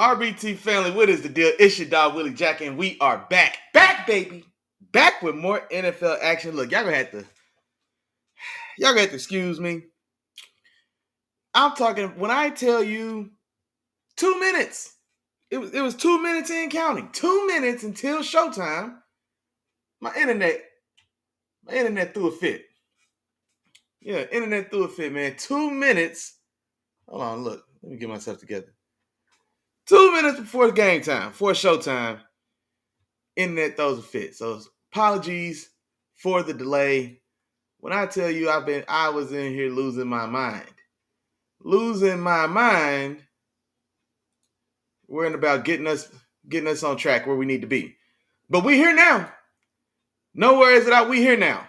RBT family, what is the deal? It's your dog Willie Jack, and we are back. Back, baby. Back with more NFL action. Look, y'all gonna have to excuse me. I'm talking when I tell you 2 minutes. It was 2 minutes in counting. 2 minutes until showtime. My internet threw a fit. Yeah, internet threw a fit, man. 2 minutes. Hold on, look. Let me get myself together. 2 minutes before game time, before showtime, internet throws a fit. So apologies for the delay. When I tell you I was in here losing my mind. Losing my mind, worrying about getting us on track where we need to be. But we here now. No worries about we here now.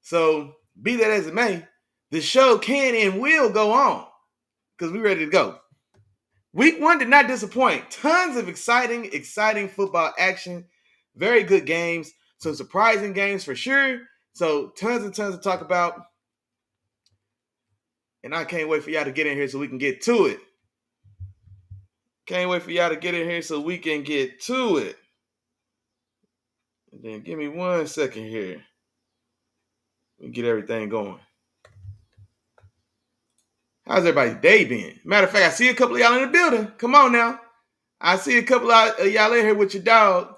So be that as it may, the show can and will go on because we ready to go. Week 1 did not disappoint. Tons of exciting football action. Very good games. Some surprising games for sure. So tons and tons to talk about. And I can't wait for y'all to get in here so we can get to it. Can't wait for y'all to get in here so we can get to it. And then give me 1 second here. We get everything going. How's everybody's day been? Matter of fact, I see a couple of y'all in the building. Come on now. I see a couple of y'all in here with your dog.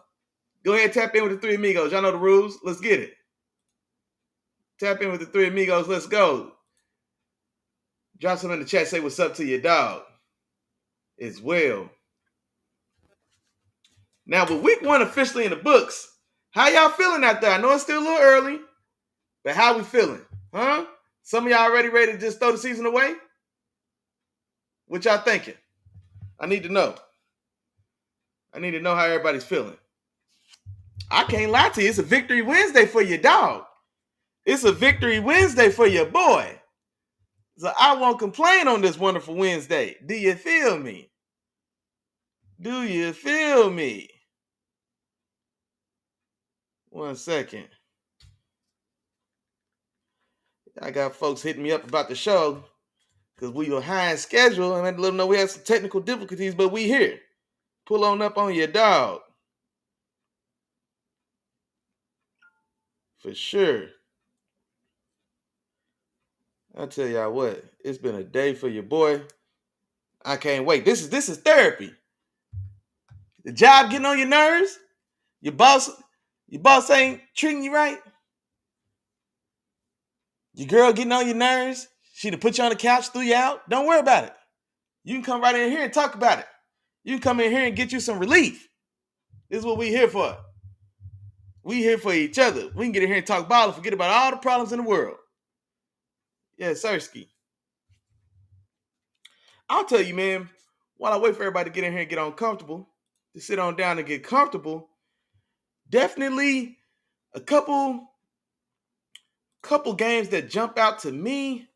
Go ahead and tap in with the three amigos. Y'all know the rules. Let's get it. Tap in with the three amigos. Let's go. Drop some in the chat. Say what's up to your dog as well. Now, with week 1 officially in the books, how y'all feeling out there? I know it's still a little early, but how we feeling? Huh? Some of y'all already ready to just throw the season away? What y'all thinking? I need to know. I need to know how everybody's feeling. I can't lie to you. It's a victory Wednesday for your dog. It's a victory Wednesday for your boy. So I won't complain on this wonderful Wednesday. Do you feel me? Do you feel me? 1 second. I got folks hitting me up about the show because we were high in schedule and I had to let them know we had some technical difficulties, but we here. Pull on up on your dog. For sure. I tell y'all what, it's been a day for your boy. I can't wait. This is therapy. The job getting on your nerves. Your boss ain't treating you right. Your girl getting on your nerves. She done put you on the couch, threw you out. Don't worry about it. You can come right in here and talk about it. You can come in here and get you some relief. This is what we here for. We here for each other. We can get in here and talk ball and forget about all the problems in the world. Yeah, Sirski. I'll tell you, man, while I wait for everybody to get in here and get on comfortable, to sit on down and get comfortable, definitely a couple couple games that jump out to me.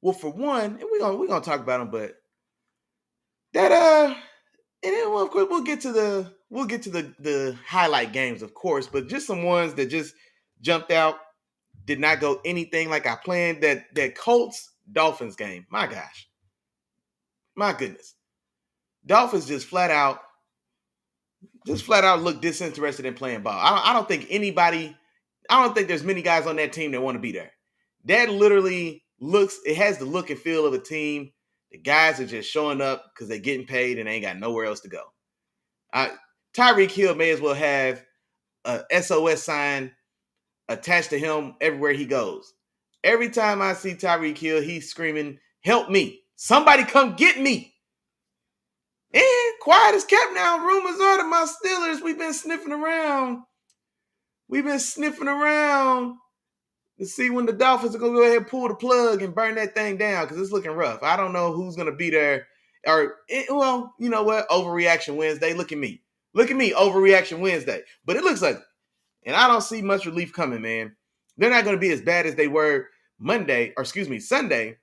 Well, for one, and we're gonna talk about them, but that and then of course we'll get to the highlight games, of course, but just some ones that just jumped out, did not go anything like I planned. That Colts Dolphins game, my gosh, my goodness, Dolphins just flat out look disinterested in playing ball. I don't think there's many guys on that team that want to be there. That literally it has the look and feel of a team. The guys are just showing up because they're getting paid and they ain't got nowhere else to go. Tyreek Hill may as well have a SOS sign attached to him everywhere he goes. Every time I see Tyreek Hill, he's screaming, "Help me. Somebody come get me." And quiet as kept now. Rumors are that my Steelers, we've been sniffing around. To see when the Dolphins are going to go ahead and pull the plug and burn that thing down because it's looking rough. I don't know who's going to be there. Well, you know what? Overreaction Wednesday. Look at me. Overreaction Wednesday. But it looks like, and I don't see much relief coming, man. They're not going to be as bad as they were Sunday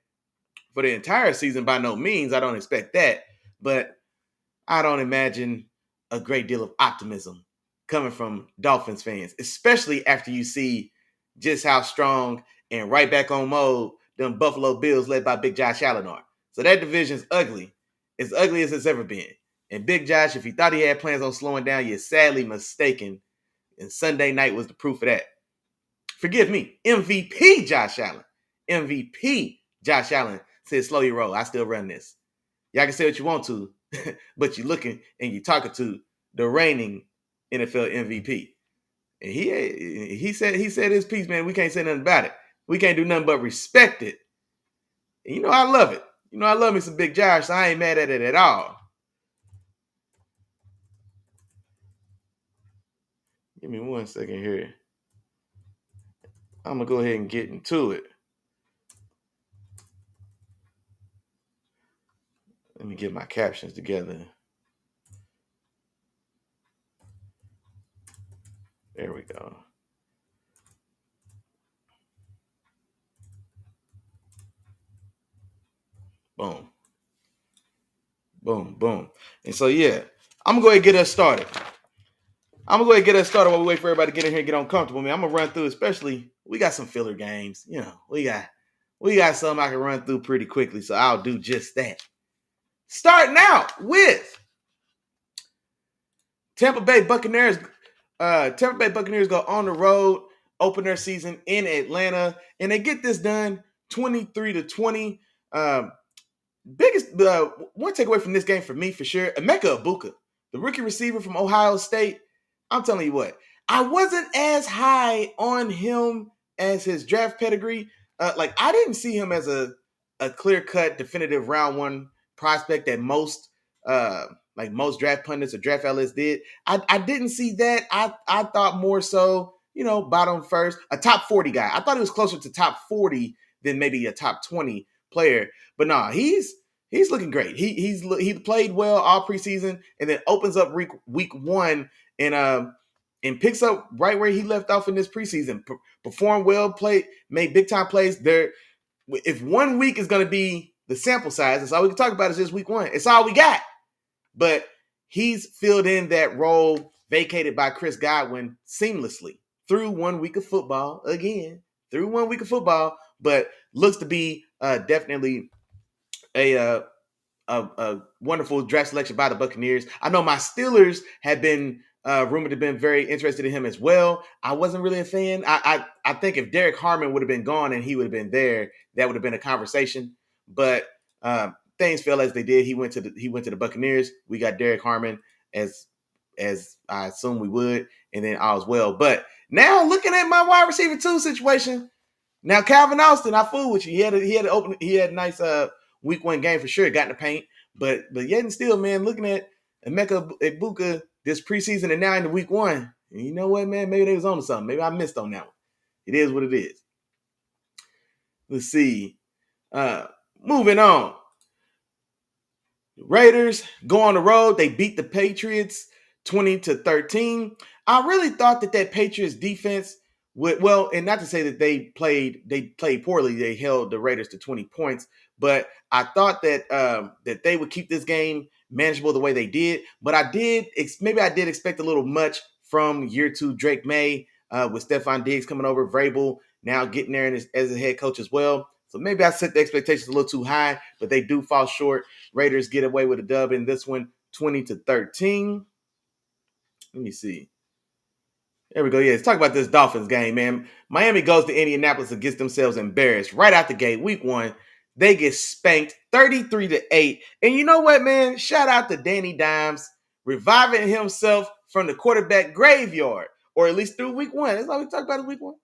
for the entire season by no means. I don't expect that. But I don't imagine a great deal of optimism coming from Dolphins fans, especially after you see just how strong and right back on mode them Buffalo Bills led by Big Josh Allen are. So that division's ugly. As ugly as it's ever been. And Big Josh, if he thought he had plans on slowing down, you're sadly mistaken. And Sunday night was the proof of that. Forgive me, MVP Josh Allen. MVP Josh Allen said, slow your roll. I still run this. Y'all can say what you want to, but you're looking and you're talking to the reigning NFL MVP. And he said his piece, man. We can't say nothing about it. We can't do nothing but respect it. And I love it. I love me some Big Josh, so I ain't mad at it at all. Give me 1 second here. I'm going to go ahead and get into it. Let me get my captions together. There we go. Boom. Boom, boom. And so, yeah, I'm going to go ahead and get us started. While we wait for everybody to get in here and get uncomfortable. Man, I'm going to run through, especially, we got some filler games. We got some I can run through pretty quickly, so I'll do just that. Starting out with Tampa Bay Buccaneers. Tampa Bay Buccaneers go on the road, open their season in Atlanta, and they get this done 23-20. Biggest one takeaway from this game for me, for sure, Emeka Egbuka, the rookie receiver from Ohio State. I'm telling you what, I wasn't as high on him as his draft pedigree. I didn't see him as a clear-cut, definitive round one prospect that most draft pundits or draft analysts did. I didn't see that. I thought more so, bottom first, a top 40 guy. I thought he was closer to top 40 than maybe a top 20 player. But nah, he's looking great. He played well all preseason, and then opens up week one and picks up right where he left off in this preseason. Performed well, made big time plays. There, if 1 week is going to be the sample size, that's all we can talk about is just week one. It's all we got. But he's filled in that role vacated by Chris Godwin seamlessly through 1 week of football. But looks to be definitely a wonderful draft selection by the Buccaneers. I know my Steelers have been rumored to have been very interested in him as well. I wasn't really a fan. I think if Derek Harmon would have been gone and he would have been there, that would have been a conversation. But things fell as they did. He went to the Buccaneers. We got Derek Harmon as I assume we would, and then all was well. But now looking at my wide receiver 2 situation, now Calvin Austin, I fool with you. He had a nice week one game for sure. Got in the paint, but yet and still, man, looking at Emeka Egbuka this preseason and now into week one, and you know what, man? Maybe they was on to something. Maybe I missed on that one. It is what it is. Let's see. Moving on. Raiders go on the road. They beat the Patriots 20-13. I really thought that Patriots defense would, well, and not to say that they played poorly. They held the Raiders to 20 points, but I thought that they would keep this game manageable the way they did. But I did expect a little much from year 2 Drake May with Stephon Diggs coming over, Vrabel now getting there as a head coach as well. So maybe I set the expectations a little too high, but they do fall short. Raiders get away with a dub in this one, 20-13. Let me see. There we go. Yeah, let's talk about this Dolphins game, man. Miami goes to Indianapolis and gets themselves embarrassed right out the gate. Week 1, they get spanked 33-8. And you know what, man? Shout out to Danny Dimes reviving himself from the quarterback graveyard, or at least through week 1. That's all we talk about is week 1.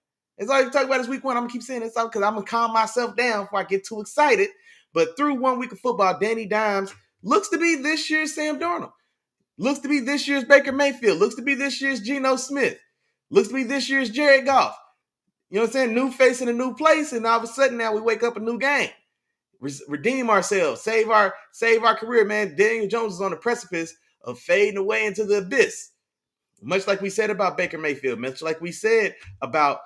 I'm going to keep saying this because I'm going to calm myself down before I get too excited. But through 1 week of football, Danny Dimes looks to be this year's Sam Darnold. Looks to be this year's Baker Mayfield. Looks to be this year's Geno Smith. Looks to be this year's Jared Goff. You know what I'm saying? New face in a new place, and all of a sudden now we wake up a new game. Redeem ourselves. Save our career, man. Daniel Jones is on the precipice of fading away into the abyss. Much like we said about Baker Mayfield. Much like we said about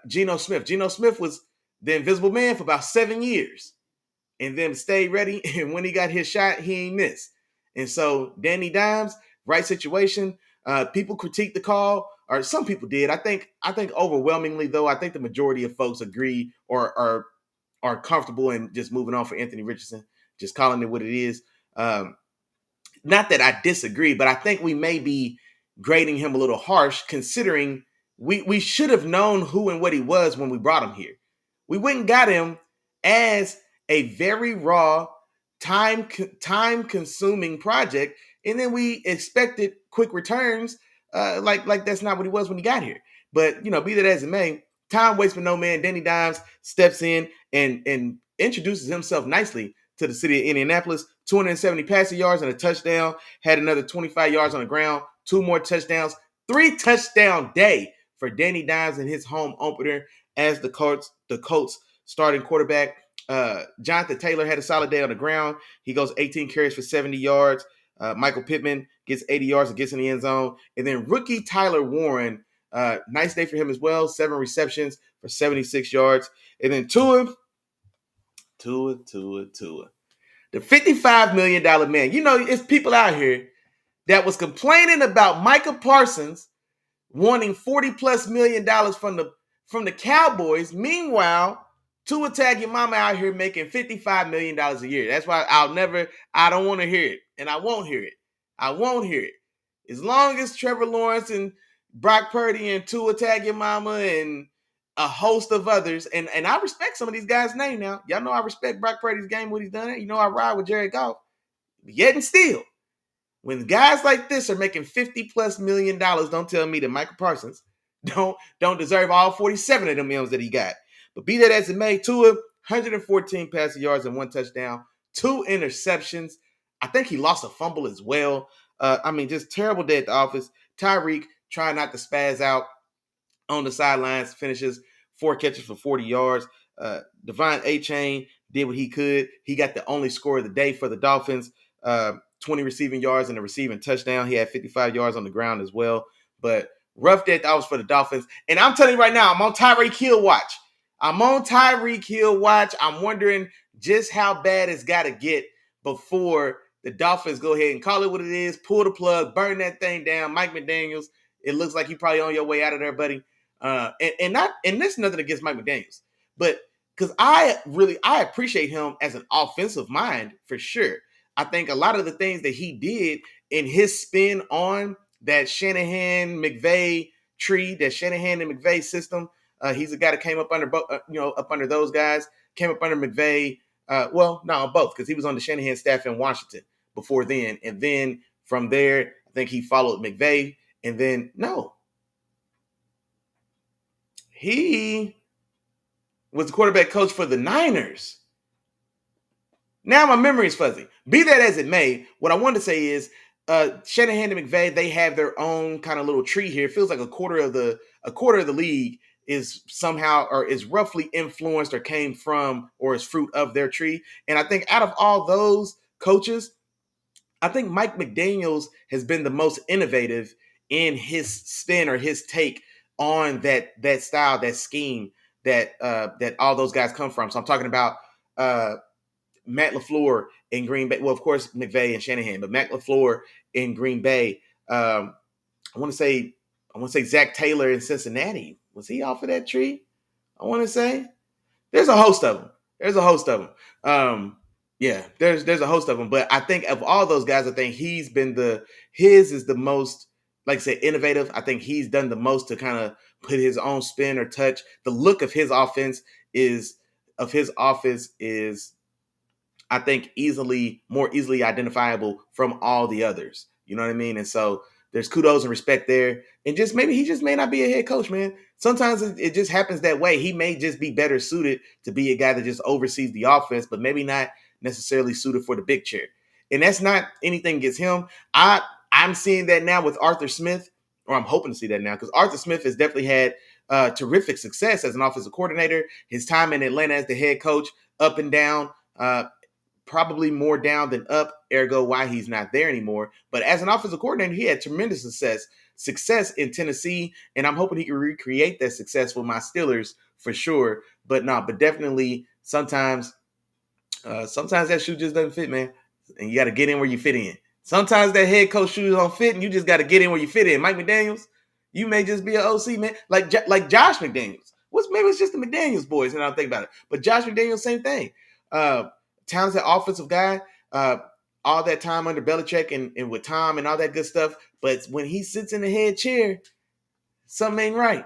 Geno Smith. Geno Smith was the invisible man for about 7 years and then stayed ready. And when he got his shot, he ain't missed. And so Danny Dimes, right situation. People critique the call, or some people did. I think overwhelmingly, though, I think the majority of folks agree or are comfortable in just moving on for Anthony Richardson, just calling it what it is. not that I disagree, but I think we may be grading him a little harsh, considering we should have known who and what he was when we brought him here. We went and got him as a very raw, time consuming project, and then we expected quick returns. Like that's not what he was when he got here. But be that as it may, time waits for no man. Danny Dimes steps in and introduces himself nicely to the city of Indianapolis. 270 passing yards and a touchdown. Had another 25 yards on the ground. 2 more touchdowns. 3 touchdown day for Danny Dimes in his home opener as the Colts starting quarterback. Jonathan Taylor had a solid day on the ground. He goes 18 carries for 70 yards. Michael Pittman gets 80 yards and gets in the end zone. And then rookie Tyler Warren, nice day for him as well. 7 receptions for 76 yards. And then Tua. The $55 million man. It's people out here that was complaining about Micah Parsons wanting $40+ million from the Cowboys. Meanwhile, Tua Tagovailoa out here making $55 million a year. That's why I don't want to hear it. And I won't hear it. As long as Trevor Lawrence and Brock Purdy and Tua Tagovailoa and a host of others, and I respect some of these guys' name now. Y'all know I respect Brock Purdy's game, what he's done. I ride with Jared Goff. Yet and still, when guys like this are making $50+ million, don't tell me that Michael Parsons don't deserve all 47 of them M's that he got. But be that as it may, Tua, 114 passing yards and 1 touchdown, 2 interceptions. I think he lost a fumble as well. Just terrible day at the office. Tyreek trying not to spaz out on the sidelines, finishes 4 catches for 40 yards. Devon Achane did what he could. He got the only score of the day for the Dolphins, 20 receiving yards and a receiving touchdown. He had 55 yards on the ground as well. But rough day at the office for the Dolphins. And I'm telling you right now, I'm on Tyreek Hill watch. I'm wondering just how bad it's got to get before the Dolphins go ahead and call it what it is, pull the plug, burn that thing down. Mike McDaniels, it looks like you're probably on your way out of there, buddy. And that's nothing against Mike McDaniels, but because I appreciate him as an offensive mind for sure. I think a lot of the things that he did in his spin on that Shanahan-McVay tree, that Shanahan and McVay system, he's a guy that came up under up under those guys, came up under McVay. Both, because he was on the Shanahan staff in Washington before then, and then from there, I think he followed McVay, and then he was the quarterback coach for the Niners. Now my memory is fuzzy. Be that as it may, what I wanted to say is Shanahan and McVay, they have their own kind of little tree here. It feels like a quarter of the league is somehow or is roughly influenced or came from or is fruit of their tree. And I think out of all those coaches, I think Mike McDaniels has been the most innovative in his spin or his take on that style, that scheme that all those guys come from. So I'm talking about Matt LaFleur in Green Bay. Well, of course, McVay and Shanahan, but Matt LaFleur in Green Bay. I want to say Zach Taylor in Cincinnati. Was he off of that tree? I want to say there's a host of them. There's a host of them. There's a host of them. But I think of all those guys, I think his is the most, like I said, innovative. I think he's done the most to kind of put his own spin or touch. The look of his offense is, I think, more easily identifiable from all the others. You know what I mean? And so there's kudos and respect there. And just maybe he just may not be a head coach, man. Sometimes it just happens that way. He may just be better suited to be a guy that just oversees the offense, but maybe not necessarily suited for the big chair. And that's not anything against him. I'm seeing that now with Arthur Smith, or I'm hoping to see that now, because Arthur Smith has definitely had terrific success as an offensive coordinator. His time in Atlanta as the head coach, up and down, probably more down than up, ergo why he's not there anymore. But as an offensive coordinator, he had tremendous success in Tennessee, and I'm hoping he can recreate that success with my Steelers for sure. But definitely sometimes that shoe just doesn't fit, man. And you got to get in where you fit in. Sometimes that head coach shoes don't fit, and you just got to get in where you fit in. Mike McDaniels, you may just be an OC, man. Like Josh McDaniels. Maybe it's just the McDaniels boys, and I don't think about it. But Josh McDaniels, same thing. Talented offensive guy, all that time under Belichick and with Tom and all that good stuff. But when he sits in the head chair, something ain't right.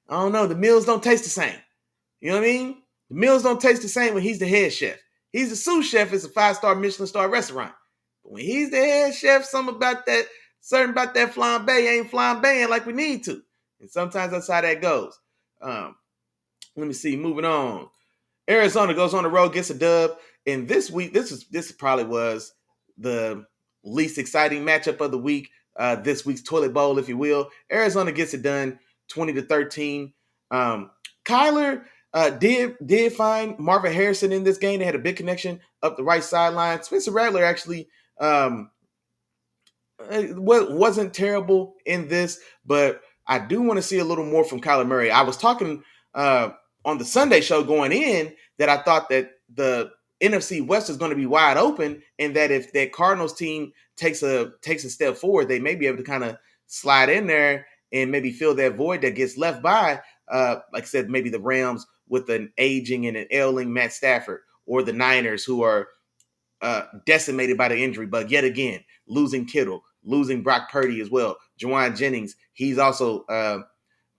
I don't know. The meals don't taste the same. You know what I mean? The meals don't taste the same when he's the head chef. He's the sous chef. It's a 5-star Michelin star restaurant. But when he's the head chef, something about that, certain about that flambe ain't flambeing like we need to. And sometimes that's how that goes. Let me see. Moving on. Arizona goes on the road, gets a dub. And this week, this probably was the least exciting matchup of the week. This week's toilet bowl, if you will. Arizona gets it done, 20-13. Kyler did find Marvin Harrison in this game. They had a big connection up the right sideline. Spencer Rattler actually wasn't terrible in this, but I do want to see a little more from Kyler Murray. I was talking on the Sunday show going in that I thought that the NFC West is going to be wide open, and that if that Cardinals team takes a step forward, they may be able to kind of slide in there and maybe fill that void that gets left by, like I said, maybe the Rams with an aging and an ailing Matt Stafford, or the Niners who are decimated by the injury bug yet again, losing Kittle, losing Brock Purdy as well. Juwan Jennings, he's also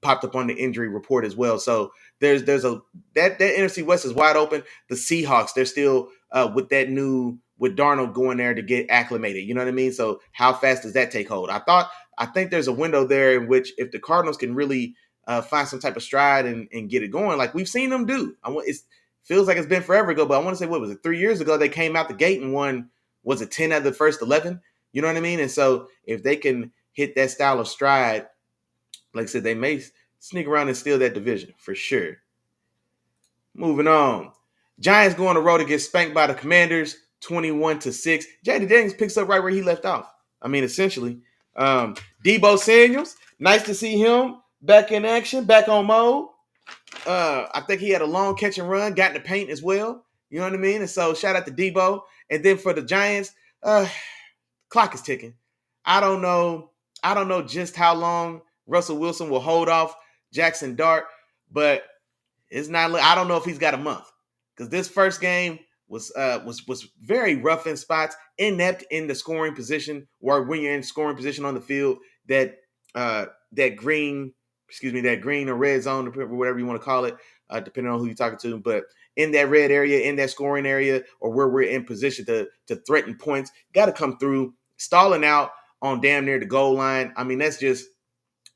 popped up on the injury report as well. So there's a that NFC West is wide open. The Seahawks, they're still with Darnold going there to get acclimated. You know what I mean? So how fast does that take hold? I think there's a window there in which if the Cardinals can really find some type of stride and get it going, like we've seen them do. It feels like it's been forever ago, but I want to say, what was it, 3 years ago? They came out the gate and won, was it 10 out of the first 11? You know what I mean? And so if they can hit that style of stride, like I said, they may sneak around and steal that division for sure. Moving on. Giants go on the road to get spanked by the Commanders, 21-6. J.D. Daniels picks up right where he left off. I mean, essentially. Deebo Samuels, nice to see him back in action, back on mode. I think he had a long catch and run, got in the paint as well. You know what I mean? And so shout out to Deebo. And then for the Giants, clock is ticking. I don't know just how long Russell Wilson will hold off Jackson Dart, but it's not. I don't know if he's got a month, because this first game was very rough in spots, inept in the scoring position, or when you're in scoring position on the field, that green or red zone, or whatever you want to call it, depending on who you're talking to. But in that red area, in that scoring area, or where we're in position to threaten points, got to come through. Stalling out on damn near the goal line. I mean,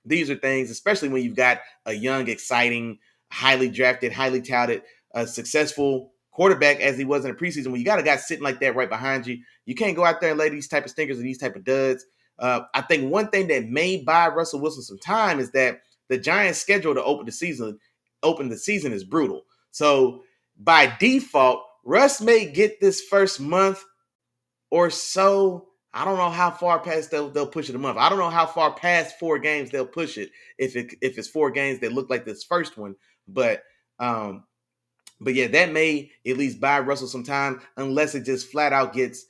these are things, especially when you've got a young, exciting, highly drafted, highly touted, successful quarterback as he was in the preseason. When you got a guy sitting like that right behind you, you can't go out there and lay these type of stinkers and these type of duds. I think one thing that may buy Russell Wilson some time is that the Giants' schedule to open the season is brutal. So by default, Russ may get this first month or so. I don't know how far past they'll push it a month. I don't know how far past 4 games they'll push it if it's 4 games that look like this first one. But yeah, that may at least buy Russell some time, unless it just flat out gets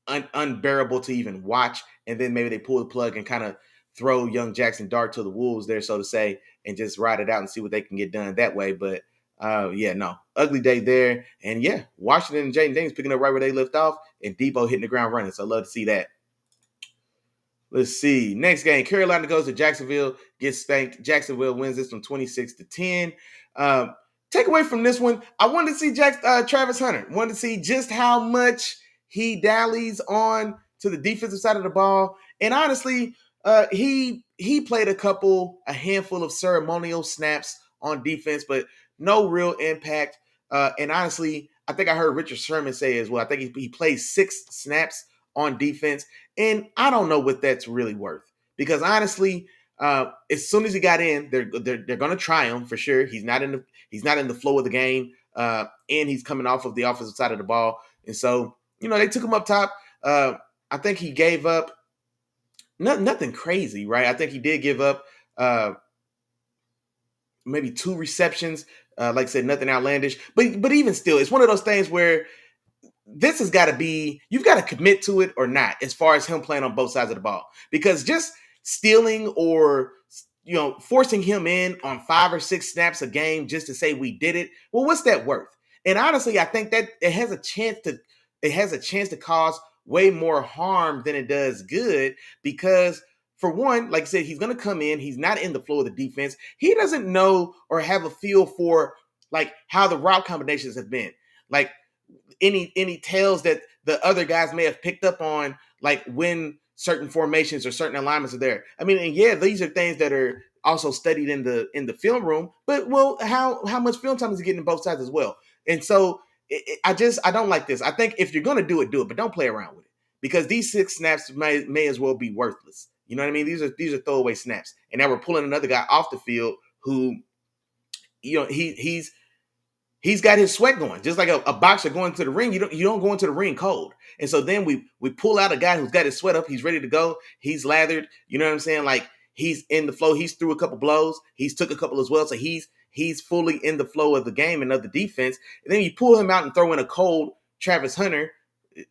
unbearable to even watch, and then maybe they pull the plug and kind of throw young Jackson Dart to the wolves there, so to say, and just ride it out and see what they can get done that way. But ugly day there. And yeah, Washington and Jaden Daniels picking up right where they left off, and Deebo hitting the ground running. So I love to see that. Let's see. Next game, Carolina goes to Jacksonville, gets spanked. Jacksonville wins this one 26-10. Take away from this one, I wanted to see Travis Hunter. Wanted to see just how much he dallies on to the defensive side of the ball. And honestly, he played a handful of ceremonial snaps on defense, but no real impact. And honestly, I think I heard Richard Sherman say as well, I think he played 6 snaps on defense. And I don't know what that's really worth, because honestly, as soon as he got in, they're going to try him for sure. He's not in the flow of the game, and he's coming off of the offensive side of the ball. And so, they took him up top. I think he gave up nothing crazy, right? I think he did give up maybe 2 receptions. Like I said, nothing outlandish. But even still, it's one of those things where this has got to be, you've got to commit to it or not, as far as him playing on both sides of the ball. Because just stealing or forcing him in on 5 or 6 snaps a game just to say we did it, well, what's that worth? And honestly, I think that it has a chance it has a chance to cause way more harm than it does good because for one, like I said, he's going to come in. He's not in the flow of the defense. He doesn't know or have a feel for like how the route combinations have been. Like any tells that the other guys may have picked up on, like when certain formations or certain alignments are there. I mean, and yeah, these are things that are also studied in the film room. But well, how much film time is he getting in both sides as well? And so I don't like this. I think if you're gonna do it, but don't play around with it because these 6 snaps may as well be worthless. You know what I mean? These are throwaway snaps, and now we're pulling another guy off the field who, you know, he's got his sweat going, just like a boxer going to the ring. You don't go into the ring cold. And so then we pull out a guy who's got his sweat up. He's ready to go. He's lathered. You know what I'm saying? Like he's in the flow. He's threw a couple blows. He's took a couple as well. So he's fully in the flow of the game and of the defense. And then you pull him out and throw in a cold Travis Hunter.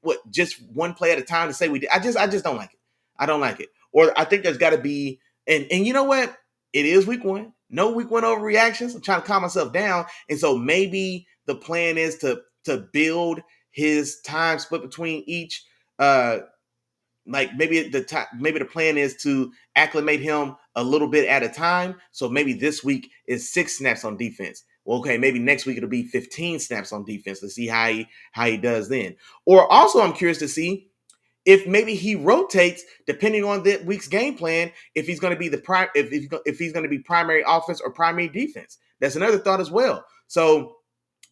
What, just one play at a time to say we did? I just don't like it. I don't like it. Or I think there's got to be, and you know what? It is week 1. No week 1 overreactions. I'm trying to calm myself down. And so maybe the plan is to build his time split between each. Like maybe the plan is to acclimate him a little bit at a time. So maybe this week is 6 snaps on defense. Well, okay, maybe next week it'll be 15 snaps on defense. Let's see how he does then. Or also, I'm curious to see if maybe he rotates depending on that week's game plan, if he's going to be if he's going to be primary offense or primary defense. That's another thought as well. So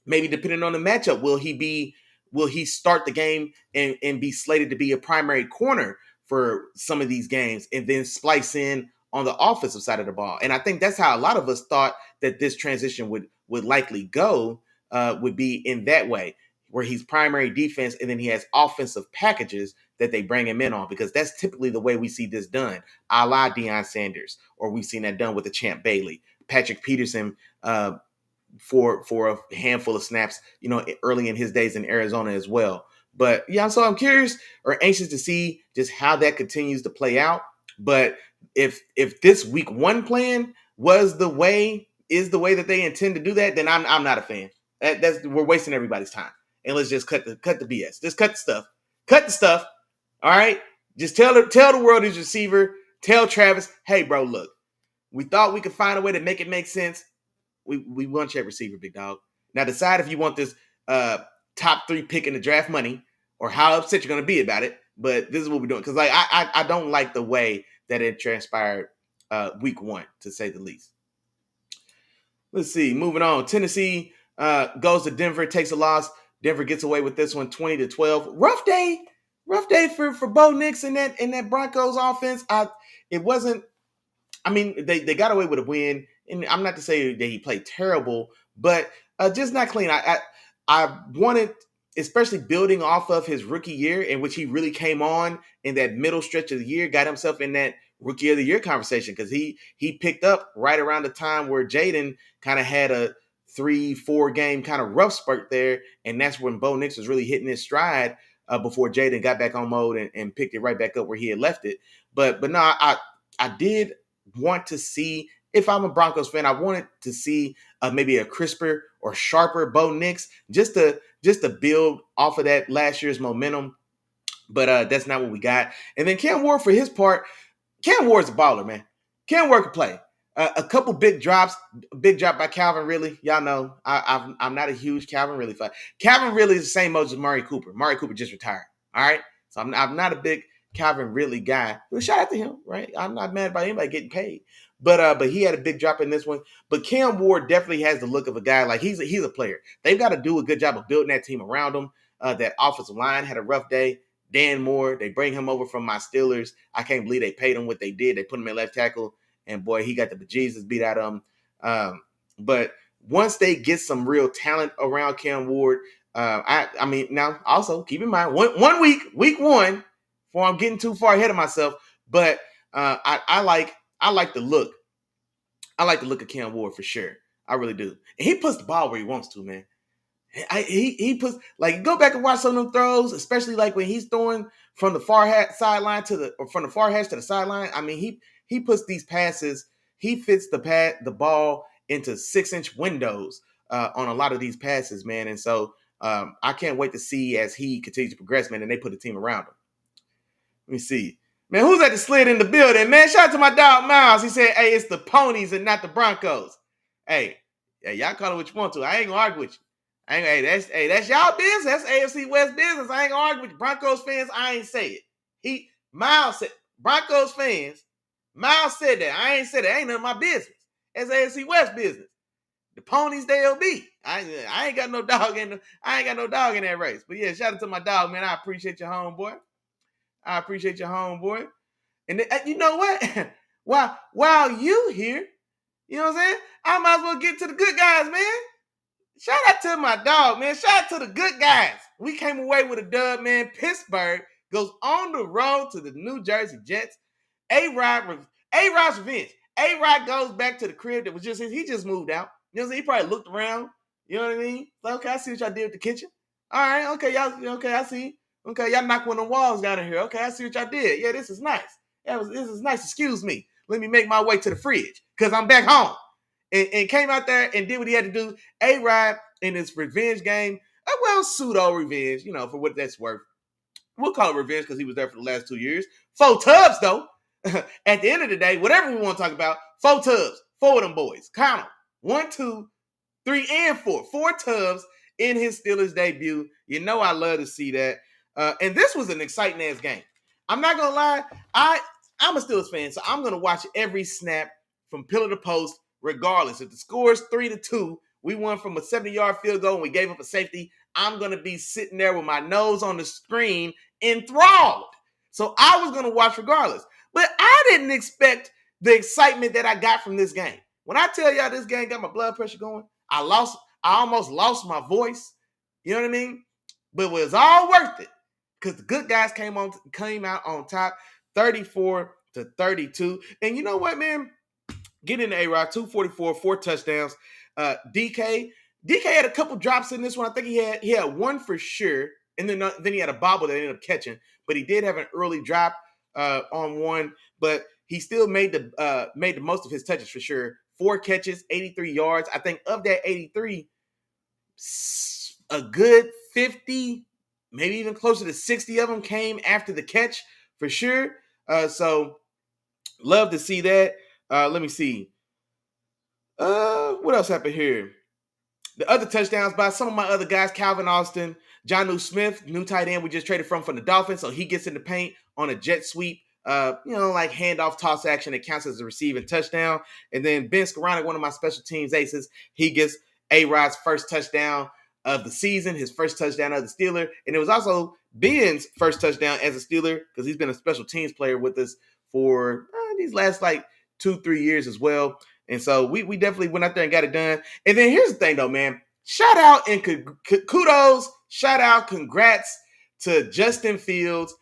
maybe depending on the matchup, will he start the game and be slated to be a primary corner for some of these games and then splice in on the offensive side of the ball? And I think that's how a lot of us thought that this transition would likely go, would be in that way, where he's primary defense and then he has offensive packages that they bring him in on, because that's typically the way we see this done, a la Deion Sanders, or we've seen that done with the Champ Bailey, Patrick Peterson, for a handful of snaps, you know, early in his days in Arizona as well. But yeah, so I'm curious or anxious to see just how that continues to play out. But if this week 1 plan is the way that they intend to do that, then I'm not a fan. We're wasting everybody's time. And let's just cut the BS. Just cut the stuff. Cut the stuff. All right. Just tell the world as receiver. Tell Travis, hey, bro, look, we thought we could find a way to make it make sense. We want your receiver, big dog. Now decide if you want this top 3 pick in the draft money or how upset you're going to be about it. But this is what we're doing. Because like I don't like the way that it transpired week 1, to say the least. Let's see. Moving on. Tennessee goes to Denver, takes a loss. Denver gets away with this one, 20-12. Rough day for Bo Nix and that Broncos offense. It wasn't. I mean, they got away with a win, and I'm not to say that he played terrible, but just not clean. I wanted, especially building off of his rookie year, in which he really came on in that middle stretch of the year, got himself in that rookie of the year conversation, because he picked up right around the time where Jaden kind of had a 3-4 game kind of rough spurt there, and that's when Bo Nix was really hitting his stride before Jaden got back on mode and picked it right back up where he had left it. But no, I did want to see, if I'm a Broncos fan, I wanted to see maybe a crisper or sharper Bo Nix just to build off of that last year's momentum. But that's not what we got. And then Cam Ward, for his part, Cam Ward's a baller, man. Cam Ward can play. A couple big drops, big drop by Calvin Ridley. Y'all know I'm not a huge Calvin Ridley fan. Calvin Ridley is the same mode as Mari Cooper. Mari Cooper just retired. All right, so I'm not a big Calvin Ridley guy. But shout out to him, right? I'm not mad about anybody getting paid. But he had a big drop in this one. But Cam Ward definitely has the look of a guy like he's a player. They've got to do a good job of building that team around him. That offensive line had a rough day. Dan Moore, they bring him over from my Steelers. I can't believe they paid him what they did. They put him at left tackle, and boy, he got the bejesus beat out of him. But once they get some real talent around Cam Ward, I mean, now also keep in mind one week 1, before I'm getting too far ahead of myself. But I like the look. I like the look of Cam Ward for sure. I really do. And he puts the ball where he wants to, man. He puts, like, go back and watch some of them throws, especially like when he's throwing from the sideline from the far hash to the sideline. I mean, he puts these passes. He fits the ball into 6-inch windows on a lot of these passes, man. And so I can't wait to see as he continues to progress, man, and they put a team around him. Let me see. Man, who's at the slid in the building, man? Shout out to my dog Miles. He said, hey, it's the ponies and not the Broncos. Hey, y'all call it what you want to. I ain't gonna argue with you. That's y'all business. That's AFC West business. I ain't gonna argue with you. Broncos fans, I ain't say it. Miles said, Broncos fans, Miles said that. I ain't said that. Ain't none of my business. That's AFC West business. The ponies, they'll be. I ain't got no dog in that race. But yeah, shout out to my dog, man. I appreciate your homeboy. And you know what? while you here, you know what I'm saying? I might as well get to the good guys, man. Shout out to my dog, man. Shout out to the good guys. We came away with a dub, man. Pittsburgh goes on the road to the New Jersey Jets. A-Rod's revenge. A-Rod goes back to the crib that was just his. He just moved out. You know what I'm saying? He probably looked around. You know what I mean? Like, okay, I see what y'all did with the kitchen. All right, okay, y'all. Okay, I see. Okay, y'all knocked one of the walls down in here. Okay, I see what y'all did. Yeah, this is nice. This is nice. Excuse me. Let me make my way to the fridge because I'm back home. And came out there and did what he had to do. A-Rod in his revenge game, pseudo revenge, you know, for what that's worth. We'll call it revenge because he was there for the last 2 years. 4 tubs, though. At the end of the day, whatever we want to talk about, 4 tubs, 4 of them boys. Count them. 1, 2, 3, and 4. 4 tubs in his Steelers debut. You know I love to see that. And this was an exciting ass game. I'm not gonna lie, I'm a Steelers fan, so I'm gonna watch every snap from pillar to post, regardless. If the score is 3-2, we won from a 70-yard field goal and we gave up a safety, I'm gonna be sitting there with my nose on the screen, enthralled. So I was gonna watch regardless. But I didn't expect the excitement that I got from this game. When I tell y'all this game got my blood pressure going, I almost lost my voice. You know what I mean? But it was all worth it because the good guys came out on top, 34-32. And you know what, man? Get into A-Rod, 244, 4 touchdowns. DK had a couple drops in this one. I think he had one for sure, and then he had a bobble that ended up catching. But he did have an early drop on one, but he still made the most of his touches for sure. 4 catches, 83 yards. I think of that 83, a good 50, maybe even closer to 60 of them came after the catch for sure. So love to see that. Let me see. What else happened here? The other touchdowns by some of my other guys, Calvin Austin, Jonnu Smith, new tight end we just traded from the Dolphins, so he gets in the paint on a jet sweep, like handoff toss action that counts as a receiving touchdown. And then Ben Skoranek, one of my special teams aces, he gets A-Rod's first touchdown of the season, his first touchdown as a Steeler. And it was also Ben's first touchdown as a Steeler because he's been a special teams player with us for these last 2-3 years as well. And so we definitely went out there and got it done. And then here's the thing, though, man. Shout out and kudos, shout out, congrats to Justin Fields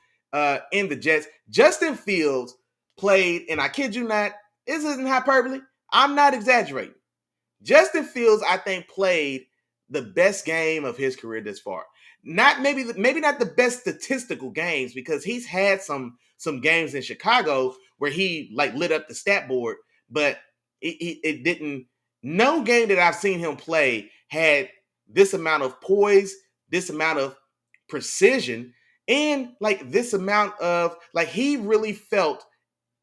in the Jets. Justin Fields played, and I kid you not, this isn't hyperbole. I'm not exaggerating. Justin Fields, I think, played the best game of his career this far. Not maybe not the best statistical games because he's had some games in Chicago where he lit up the stat board, but it didn't. No game that I've seen him play had this amount of poise, this amount of precision, and this amount of he really felt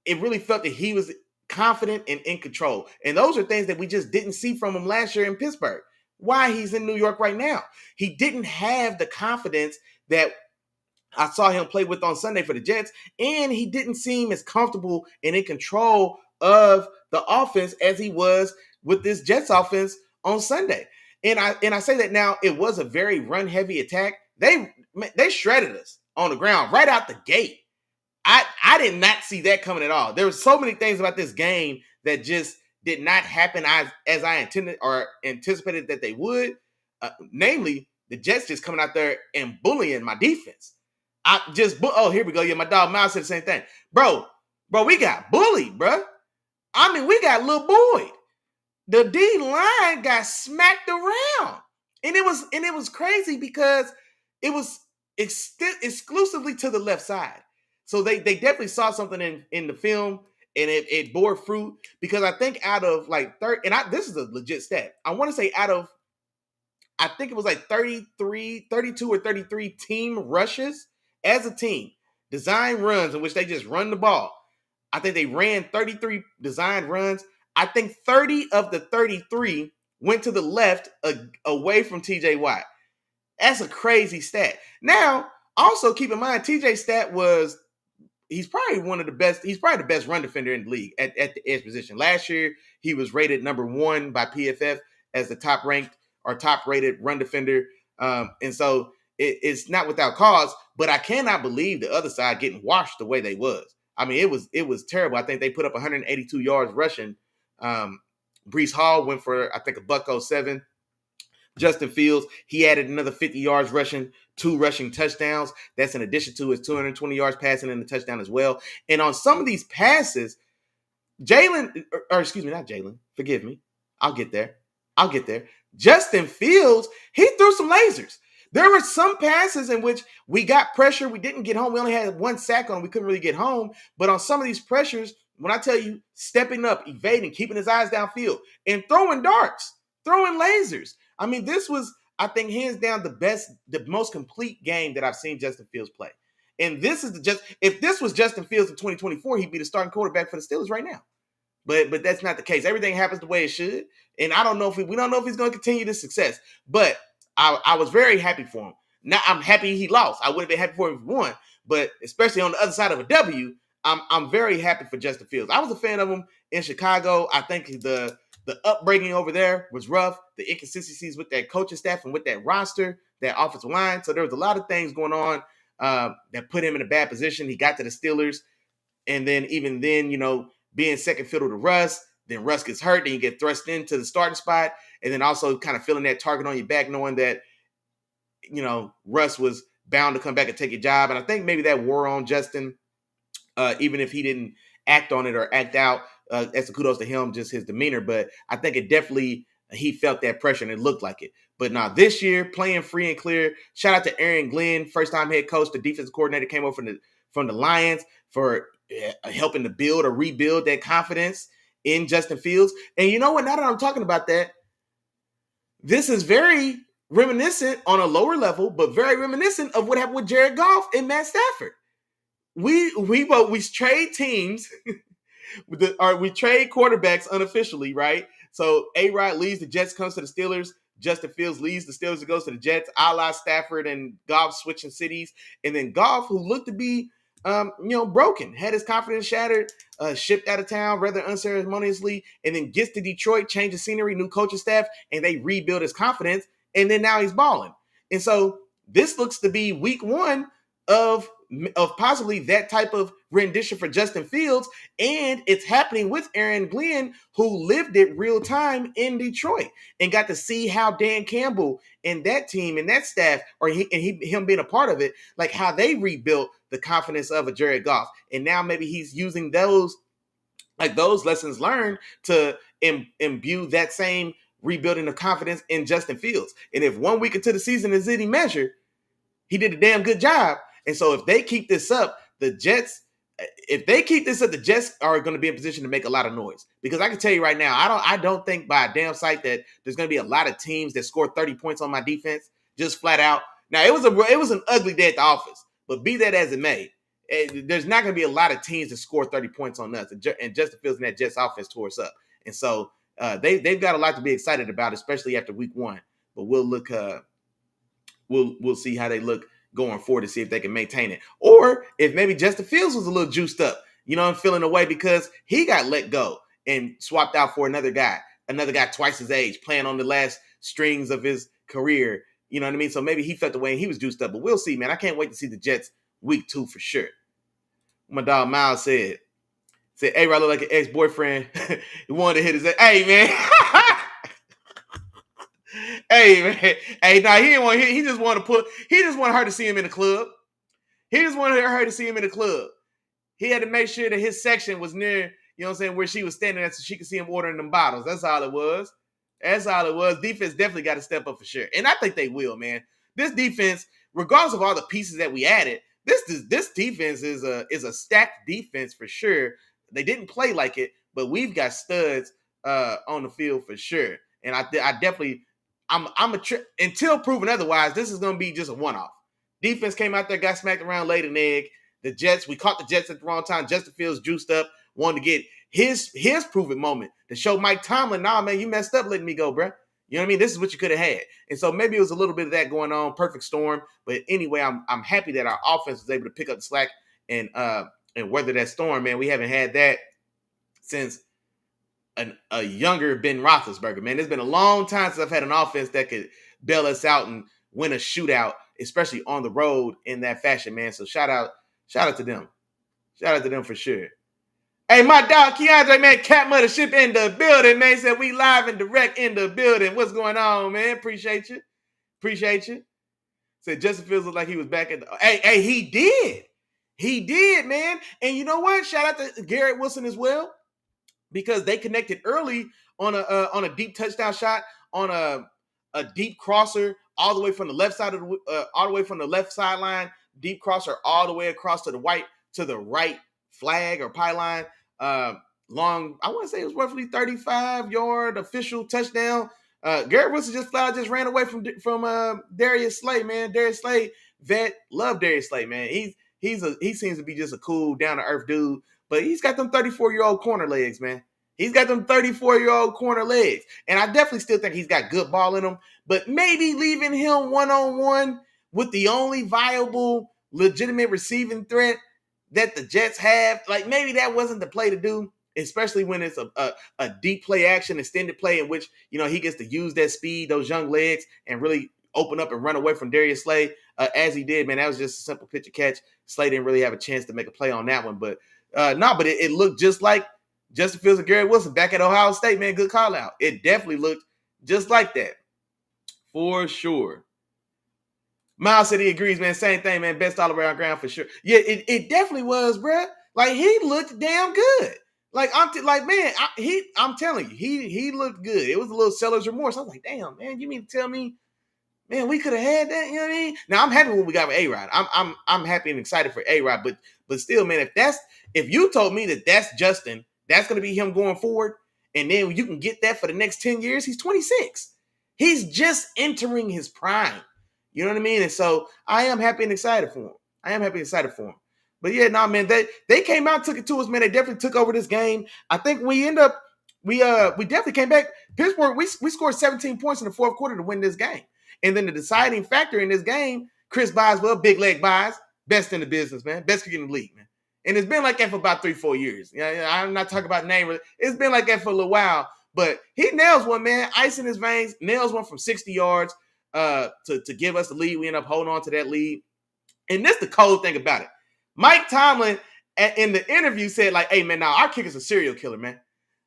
that he was confident and in control. And those are things that we just didn't see from him last year in Pittsburgh. Why he's in New York right now. He didn't have the confidence that I saw him play with on Sunday for the Jets, and he didn't seem as comfortable and in control of the offense as he was with this Jets offense on Sunday. And I say that now, it was a very run-heavy attack. They shredded us on the ground right out the gate. I did not see that coming at all. There were so many things about this game that just did not happen as I intended or anticipated that they would. Namely, the Jets just coming out there and bullying my defense. Here we go. Yeah, my dog Miles said the same thing. Bro, we got bullied, bro. I mean, we got little boy. The D line got smacked around. And it was crazy because it was exclusively to the left side. So they definitely saw something in the film, and it bore fruit because I think out of this is a legit stat. I want to say out I think it was like 32 or 33 team rushes as a team, design runs in which they just run the ball. I think they ran 33 design runs. I think 30 of the 33 went to the left away from TJ Watt. That's a crazy stat. Now, also keep in mind, TJ's stat was he's probably one of the best. He's probably the best run defender in the league at the edge position. Last year, he was rated number 1 by PFF as the top ranked or top rated run defender. And so it's not without cause, but I cannot believe the other side getting washed the way they was. I mean, it was terrible. I think they put up 182 yards rushing. Brees Hall went for, I think, a $107. Justin Fields, he added another 50 yards rushing, 2 rushing touchdowns. That's in addition to his 220 yards passing and the touchdown as well. And on some of these passes, not Jalen, forgive me. I'll get there. Justin Fields, he threw some lasers. There were some passes in which we got pressure. We didn't get home. We only had 1 sack on him. We couldn't really get home. But on some of these pressures, when I tell you, stepping up, evading, keeping his eyes downfield, and throwing darts, throwing lasers. I mean, this was, I think, hands down the most complete game that I've seen Justin Fields play. And this is if this was Justin Fields in 2024, he'd be the starting quarterback for the Steelers right now. But that's not the case. Everything happens the way it should. And I don't know if we don't know if he's going to continue this success. But I was very happy for him. Now I'm happy he lost. I would have been happy for him if he won. But especially on the other side of a W, I'm very happy for Justin Fields. I was a fan of him in Chicago. I think the upbreaking over there was rough. The inconsistencies with that coaching staff and with that roster, that offensive line. So there was a lot of things going on that put him in a bad position. He got to the Steelers. And then even then, being second fiddle to Russ, then Russ gets hurt, then you get thrust into the starting spot, and then also kind of feeling that target on your back, knowing that, Russ was bound to come back and take your job. And I think maybe that wore on Justin, even if he didn't act on it or act out. That's a kudos to him, just his demeanor. But I think it definitely, he felt that pressure and it looked like it. But now this year, playing free and clear, shout out to Aaron Glenn, first-time head coach, the defensive coordinator, came over from the Lions for helping to build or rebuild that confidence in Justin Fields. And you know what? Now that I'm talking about that, this is very reminiscent on a lower level, but very reminiscent of what happened with Jared Goff and Matt Stafford. We trade teams, we trade quarterbacks unofficially, right? So ARod leaves, the Jets comes to the Steelers. Justin Fields leaves the Steelers and goes to the Jets, a la Stafford and Goff switching cities. And then Goff, who looked to be broken, had his confidence shattered, shipped out of town rather unceremoniously, and then gets to Detroit, change the scenery, new coaching staff, and they rebuild his confidence, and then now he's balling. And so this looks to be week 1 of possibly that type of rendition for Justin Fields, and it's happening with Aaron Glenn, who lived it real time in Detroit and got to see how Dan Campbell and that team and that staff, or him being a part of it, like how they rebuilt the confidence of a Jared Goff. And now maybe he's using those lessons learned to imbue that same rebuilding of confidence in Justin Fields. And if 1 week into the season is any measure, he did a damn good job. And so if they keep this up, the Jets are going to be in position to make a lot of noise. Because I can tell you right now, I don't think by a damn sight that there's going to be a lot of teams that score 30 points on my defense, just flat out. Now, it was an ugly day at the office, but be that as it may, there's not going to be a lot of teams that score 30 points on us. And Justin Fields and that Jets offense tore us up. And so they've got a lot to be excited about, especially after week 1. But we'll look, we'll see how they look going forward to see if they can maintain it. Or if maybe Justin Fields was a little juiced up, and feeling away because he got let go and swapped out for another guy twice his age, playing on the last strings of his career. You know what I mean? So maybe he felt the way and he was juiced up. But we'll see, man. I can't wait to see the Jets week 2 for sure. My dog Miles said, ARod look like an ex-boyfriend. He wanted to hit his, hey, man. Hey, man. Hey, nah, he just wanted her to see him in the club. He just wanted her to see him in the club. He had to make sure that his section was near, where she was standing at so she could see him ordering them bottles. That's all it was. Defense definitely got to step up for sure. And I think they will, man. This defense, regardless of all the pieces that we added, this defense is a stacked defense for sure. They didn't play like it, but we've got studs on the field for sure. And I until proven otherwise, this is going to be just a one-off. Defense came out there, got smacked around, laid an egg. The Jets, we caught the Jets at the wrong time. Justin Fields juiced up, wanted to get his proven moment to show Mike Tomlin, nah, man, you messed up letting me go, bro. You know what I mean? This is what you could have had. And so maybe it was a little bit of that going on, perfect storm. But anyway, I'm happy that our offense was able to pick up the slack and weather that storm, man. We haven't had that since a younger Ben Roethlisberger, man. It's been a long time since I've had an offense that could bail us out and win a shootout, especially on the road in that fashion, man. So shout out to them. Shout out to them for sure. Hey, my dog Keandre, man, Cat Mothership in the building, man. Said we live and direct in the building. What's going on, man? Appreciate you. Said Justin Fields looked like he was back at the. Hey, he did. He did, man. And you know what? Shout out to Garrett Wilson as well, because they connected early on a deep touchdown shot on a deep crosser all the way from the left side of all the way from the left sideline, deep crosser all the way across to the right flag or pylon. Long, I want to say it was roughly 35-yard official touchdown. Garrett Wilson just ran away from Darius Slay, man. Darius Slay, vet, love Darius Slay, man. He seems to be just a cool, down to earth dude, but he's got them 34-year-old corner legs, man. He's got them 34-year-old corner legs, and I definitely still think he's got good ball in him. But maybe leaving him one-on-one with the only viable, legitimate receiving threat that the Jets have, like maybe that wasn't the play to do, especially when it's a deep play action, extended play in which, you know, he gets to use that speed, those young legs, and really open up and run away from Darius Slay as he did, man. That was just a simple pitch and catch. Slay didn't really have a chance to make a play on that one, but it looked just like Justin Fields and Garrett Wilson back at Ohio State, man. Good call out. It definitely looked just like that, for sure. Miles said he agrees, man. Same thing, man. Best all around ground for sure. Yeah, it definitely was, bro. Like he looked damn good. Like I'm telling you, he looked good. It was a little seller's remorse. I was like, damn, man, you mean to tell me, man, we could have had that? You know what I mean? Now I'm happy with what we got with ARod. I'm happy and excited for ARod, but still, man, if you told me that that's Justin, that's gonna be him going forward, and then you can get that for the next 10 years. He's 26. He's just entering his prime. You know what I mean? And so I am happy and excited for him. But yeah, man, they came out, took it to us, man. They definitely took over this game. I think we definitely came back. Pittsburgh, we scored 17 points in the fourth quarter to win this game. And then the deciding factor in this game, Chris Boswell, big leg buys, best in the business, man. Best kicker in the league, man. And it's been like that for about 3-4 years. Yeah, I'm not talking about name. It's been like that for a little while. But he nails one, man. Ice in his veins, nails one from 60 yards. To give us the lead. We end up holding on to that lead. And this the cold thing about it. Mike Tomlin in the interview said, like, hey, man, now our kicker's a serial killer, man.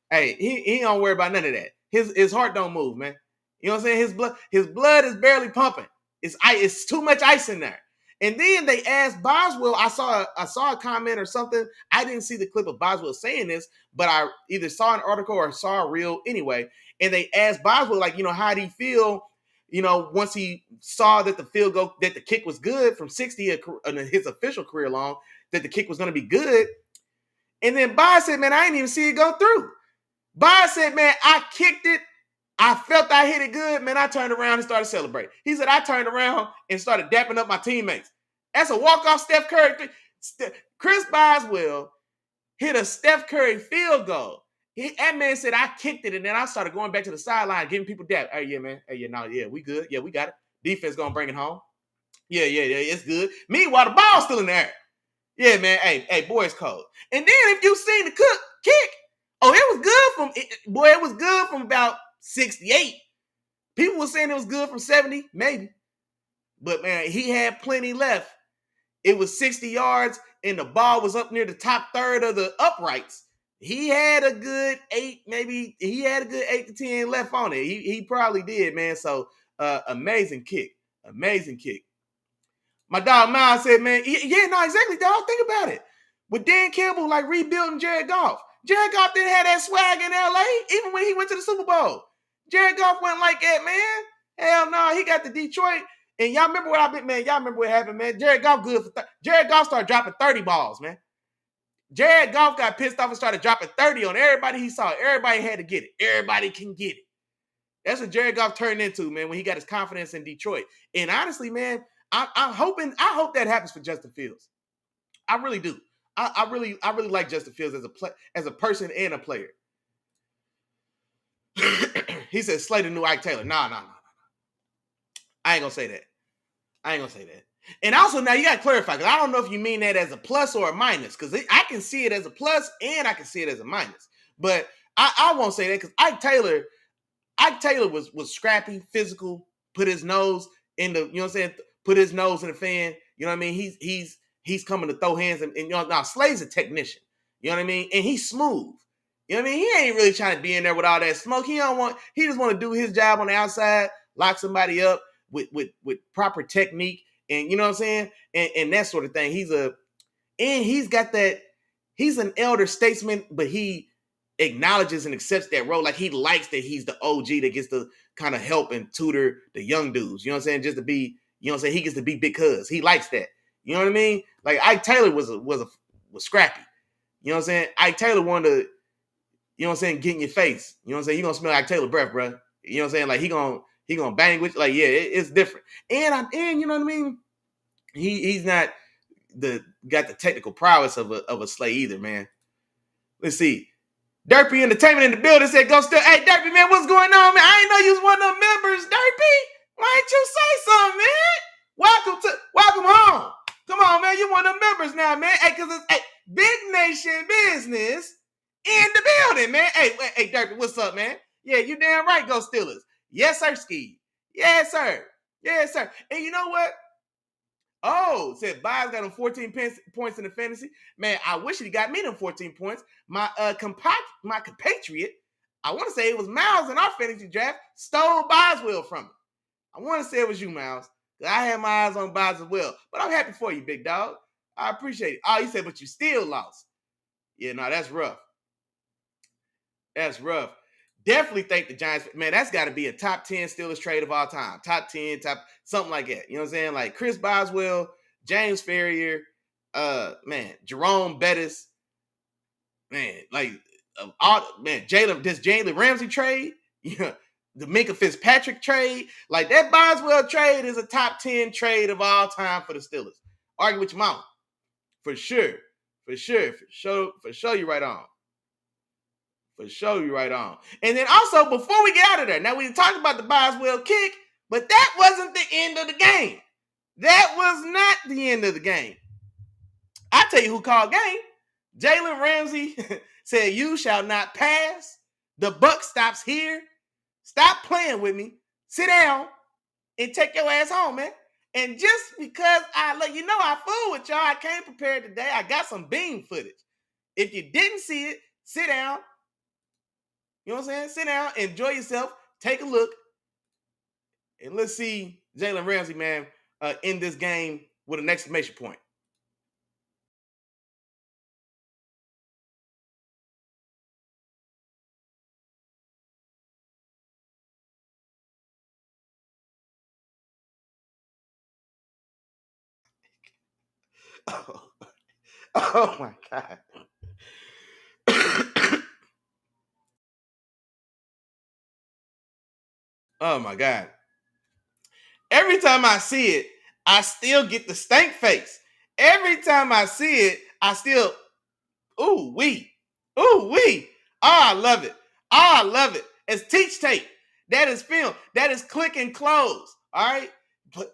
Hey, he don't worry about none of that. His heart don't move, man. You know what I'm saying? His blood is barely pumping. It's too much ice in there. And then they asked Boswell, I saw a comment or something. I didn't see the clip of Boswell saying this, but I either saw an article or saw a reel anyway. And they asked Boswell, like, you know, how did he feel, you know, once he saw that that the kick was good from 60 in his official career long, that the kick was going to be good. And then Bob said, man, I didn't even see it go through. Bob said, man, I kicked it. I felt I hit it good. Man, I turned around and started celebrating. He said, I turned around and started dapping up my teammates. That's a walk-off Steph Curry. Chris Boswell hit a Steph Curry field goal. That man said, I kicked it, and then I started going back to the sideline, giving people dap. Hey, yeah, man. Hey, yeah, no, yeah, we good. Yeah, we got it. Defense going to bring it home. Yeah, it's good. Meanwhile, the ball's still in the air. Yeah, man. Hey, boy, it's cold. And then if you seen the kick, it was good from about 68. People were saying it was good from 70, maybe. But, man, he had plenty left. It was 60 yards, and the ball was up near the top third of the uprights. He had a good 8 to 10 left on it. He probably did, man. So, amazing kick. My dog Miles said, man, yeah, no, exactly, dog. Think about it. With Dan Campbell, like, rebuilding Jared Goff. Jared Goff didn't have that swag in L.A., even when he went to the Super Bowl. Jared Goff wasn't like that, man. Hell no, he got to Detroit. And y'all remember what happened, man. Jared Goff started dropping 30 balls, man. Jared Goff got pissed off and started dropping 30 on everybody he saw. Everybody had to get it. Everybody can get it. That's what Jared Goff turned into, man, when he got his confidence in Detroit. And honestly, man, I hope that happens for Justin Fields. I really do. I really like Justin Fields as a person and a player. He said, slay the new Ike Taylor. Nah. I ain't gonna say that. And also, now you gotta clarify, because I don't know if you mean that as a plus or a minus, because I can see it as a plus and I can see it as a minus. But I won't say that, because Ike Taylor was scrappy, physical, put his nose in the, you know what I'm saying, put his nose in the fan. You know what I mean? He's coming to throw hands, and you know, now Slay's a technician. You know what I mean? And he's smooth. You know what I mean? He ain't really trying to be in there with all that smoke. He just want to do his job on the outside, lock somebody up with proper technique, and you know what I'm saying? And that sort of thing. He's got that, he's an elder statesman, but he acknowledges and accepts that role. Like, he likes that he's the OG that gets to kind of help and tutor the young dudes. You know what I'm saying? Just to be, you know what I'm saying? He gets to be big cuz. He likes that. You know what I mean? Like, Ike Taylor was scrappy. You know what I'm saying? Ike Taylor wanted to, you know what I'm saying, get in your face. You know what I'm saying? You're gonna smell Ike Taylor breath, bro. You know what I'm saying? Like, he gonna bang with you. Like, yeah, it's different. And you know what I mean? He's not got the technical prowess of a Slay either, man. Let's see. Derpy Entertainment in the building said, go still. Hey, Derpy, man, what's going on, man? I ain't know you was one of them members, Derpy. Why ain't you say something, man? Welcome home. Come on, man. You one of them members now, man. Hey, because it's big nation business in the building, man. Hey, Derpy, what's up, man? Yeah, you damn right, go Steelers. Yes, sir, Ski. Yes, sir. Yes, sir. And you know what? Oh, said Biles got him 14 points in the fantasy. Man, I wish he got me them 14 points. My compatriot, I want to say it was Miles in our fantasy draft, stole Boswell from me. I want to say it was you, Miles. I had my eyes on Biles as well. But I'm happy for you, big dog. I appreciate it. Oh, you said, but you still lost. Yeah, no, that's rough. That's rough. Definitely think the Giants, man, that's got to be a top 10 Steelers trade of all time. Top 10, something like that. You know what I'm saying? Like Chris Boswell, James Ferrier, man, Jerome Bettis, man, like, Jalen Ramsey trade, yeah, the Minka Fitzpatrick trade, like that Boswell trade is a top 10 trade of all time for the Steelers. Argue with your mama. For sure. For sure, you right on. For sure, you right on. And then also, before we get out of there, now we talked about the Boswell kick, but that wasn't the end of the game. That was not the end of the game. I tell you who called game. Jalen Ramsey said, "You shall not pass. The buck stops here. Stop playing with me. Sit down and take your ass home, man." And just because I let you know I fool with y'all, I came prepared today. I got some beam footage. If you didn't see it, sit down. You know what I'm saying? Sit down, enjoy yourself, take a look, and let's see Jalen Ramsey, man, in this game with an exclamation point. Oh, oh my God. Oh my God. Every time I see it, I still get the stank face. Every time I see it, I still, ooh, wee. Ooh, wee. Oh, I love it. Oh, I love it. It's teach tape. That is film. That is click and close. All right.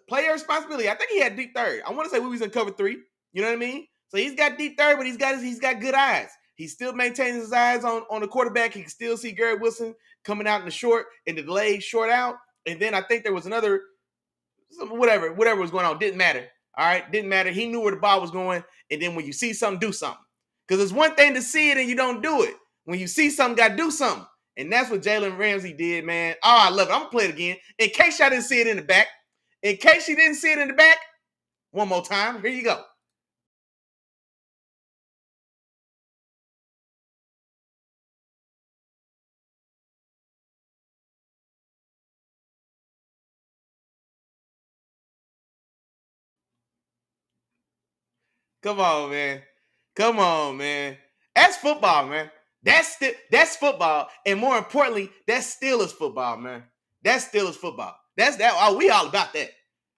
Player responsibility. I think he had deep third. I want to say we was in cover 3. You know what I mean? So he's got deep third, but he's got good eyes. He still maintains his eyes on the quarterback. He can still see Garrett Wilson coming out in the short, in the delayed short out. And then I think there was another, whatever was going on. Didn't matter. All right. Didn't matter. He knew where the ball was going. And then when you see something, do something. Because it's one thing to see it and you don't do it. When you see something, got to do something. And that's what Jalen Ramsey did, man. Oh, I love it. I'm going to play it again. In case y'all didn't see it in the back. In case you didn't see it in the back, one more time. Here you go. Come on, man. Come on, man. That's football, man. That's football. And more importantly, that's Steelers football, man. That's Steelers football. That's that. Oh, we all about that.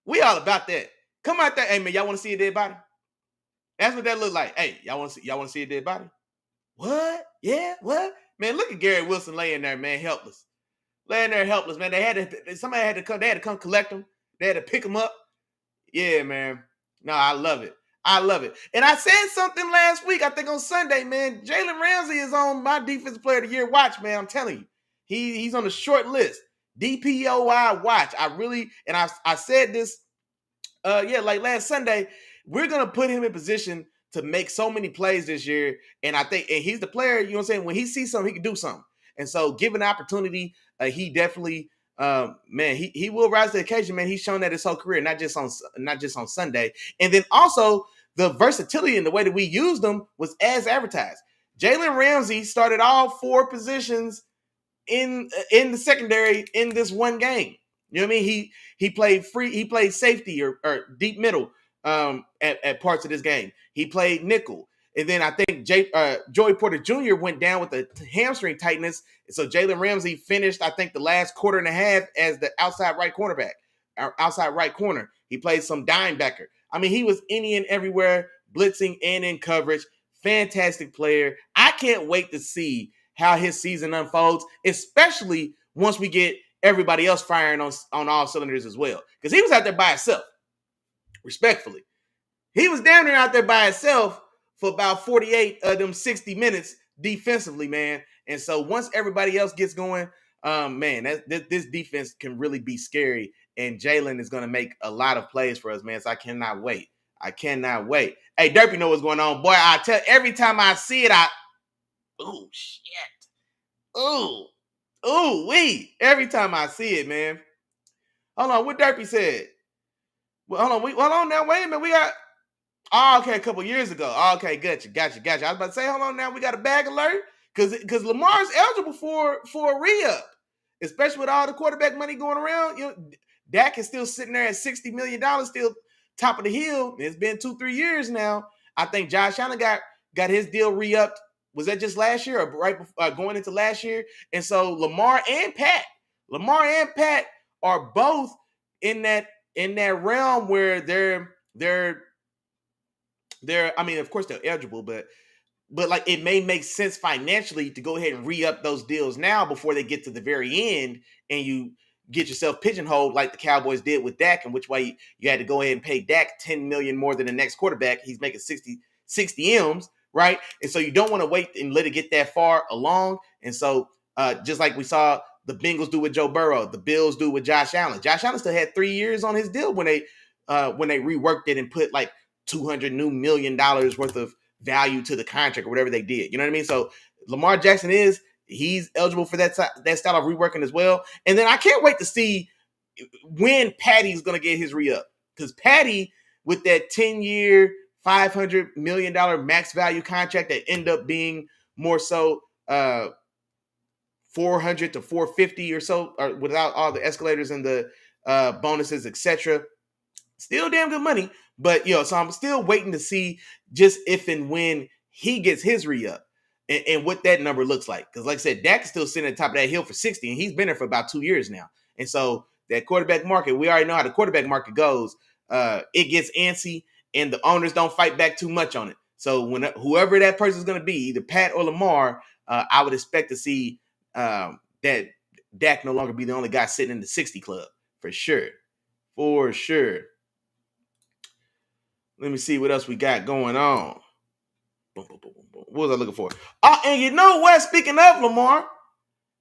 We all about that. Come out there, hey man, y'all want to see a dead body? That's what that look like. Hey, y'all want to see a dead body? What? Yeah, what? Man, look at Gary Wilson laying there, man, helpless. Laying there helpless, man. Somebody had to come, they had to come collect him. They had to pick him up. Yeah, man. No, I love it. I love it. And I said something last week, I think on Sunday, man. Jalen Ramsey is on my defensive player of the year watch, man. I'm telling you. He's on the short list. DPOI watch. I said this like last Sunday, we're gonna put him in position to make so many plays this year. And I think, and he's the player, you know what I'm saying? When he sees something, he can do something. And so, given the opportunity, he definitely, man, he will rise to the occasion, man. He's shown that his whole career, not just on Sunday. And then also the versatility and the way that we used him was as advertised. Jalen Ramsey started all four positions in the secondary in this one game. You know what I mean? He played safety or deep middle at parts of this game. He played nickel. And then I think Joey Porter Jr. went down with a hamstring tightness. So Jalen Ramsey finished, I think, the last quarter and a half as the outside right cornerback, or outside right corner. He played some dime backer. I mean, he was any and everywhere, blitzing and in coverage. Fantastic player. I can't wait to see how his season unfolds, especially once we get everybody else firing on all cylinders as well. Because he was out there by himself, respectfully. He was down there out there by himself for about 48 of them 60 minutes defensively, man. And so once everybody else gets going, man, this defense can really be scary. And Jalen is going to make a lot of plays for us, man. So I cannot wait. Hey, Derpy know what's going on. Boy, I tell every time I see it, oh, shit. Ooh, every time I see it, man. Hold on, what Derpy said? Well, hold on now. Wait a minute. We got, okay, a couple years ago. Okay, gotcha. I was about to say, hold on now. We got a bag alert because Lamar's eligible for a re-up, especially with all the quarterback money going around. You know, Dak is still sitting there at $60 million, still top of the hill. It's been 2-3 years now. I think Josh Allen got his deal re-upped. Was that just last year or right before, going into last year? And so Lamar and Pat are both in that realm where they're I mean, of course they're eligible, but like it may make sense financially to go ahead and re-up those deals now before they get to the very end and you get yourself pigeonholed like the Cowboys did with Dak, in which way you had to go ahead and pay Dak $10 million more than the next quarterback. He's making 60 M's, right? And so you don't want to wait and let it get that far along. And so just like we saw the Bengals do with Joe Burrow, the Bills do with Josh Allen. Josh Allen still had 3 years on his deal when they reworked it and put like $200 million worth of value to the contract or whatever they did. You know what I mean? So Lamar Jackson he's eligible for that style of reworking as well. And then I can't wait to see when Patty's going to get his re-up, because Patty, with that 10-year, $500 million max value contract that end up being more so 400 to 450 or so, or without all the escalators and the bonuses, etc. Still damn good money, but so I'm still waiting to see just if and when he gets his re-up and what that number looks like. Because like I said, Dak is still sitting at the top of that hill for 60, and he's been there for about 2 years now. And so that quarterback market, we already know how the quarterback market goes. It gets antsy, and the owners don't fight back too much on it. So when whoever that person is going to be, either Pat or Lamar, I would expect to see that Dak no longer be the only guy sitting in the 60 club, for sure. For sure. Let me see what else we got going on. What was I looking for? Oh, and you know what? Speaking of Lamar,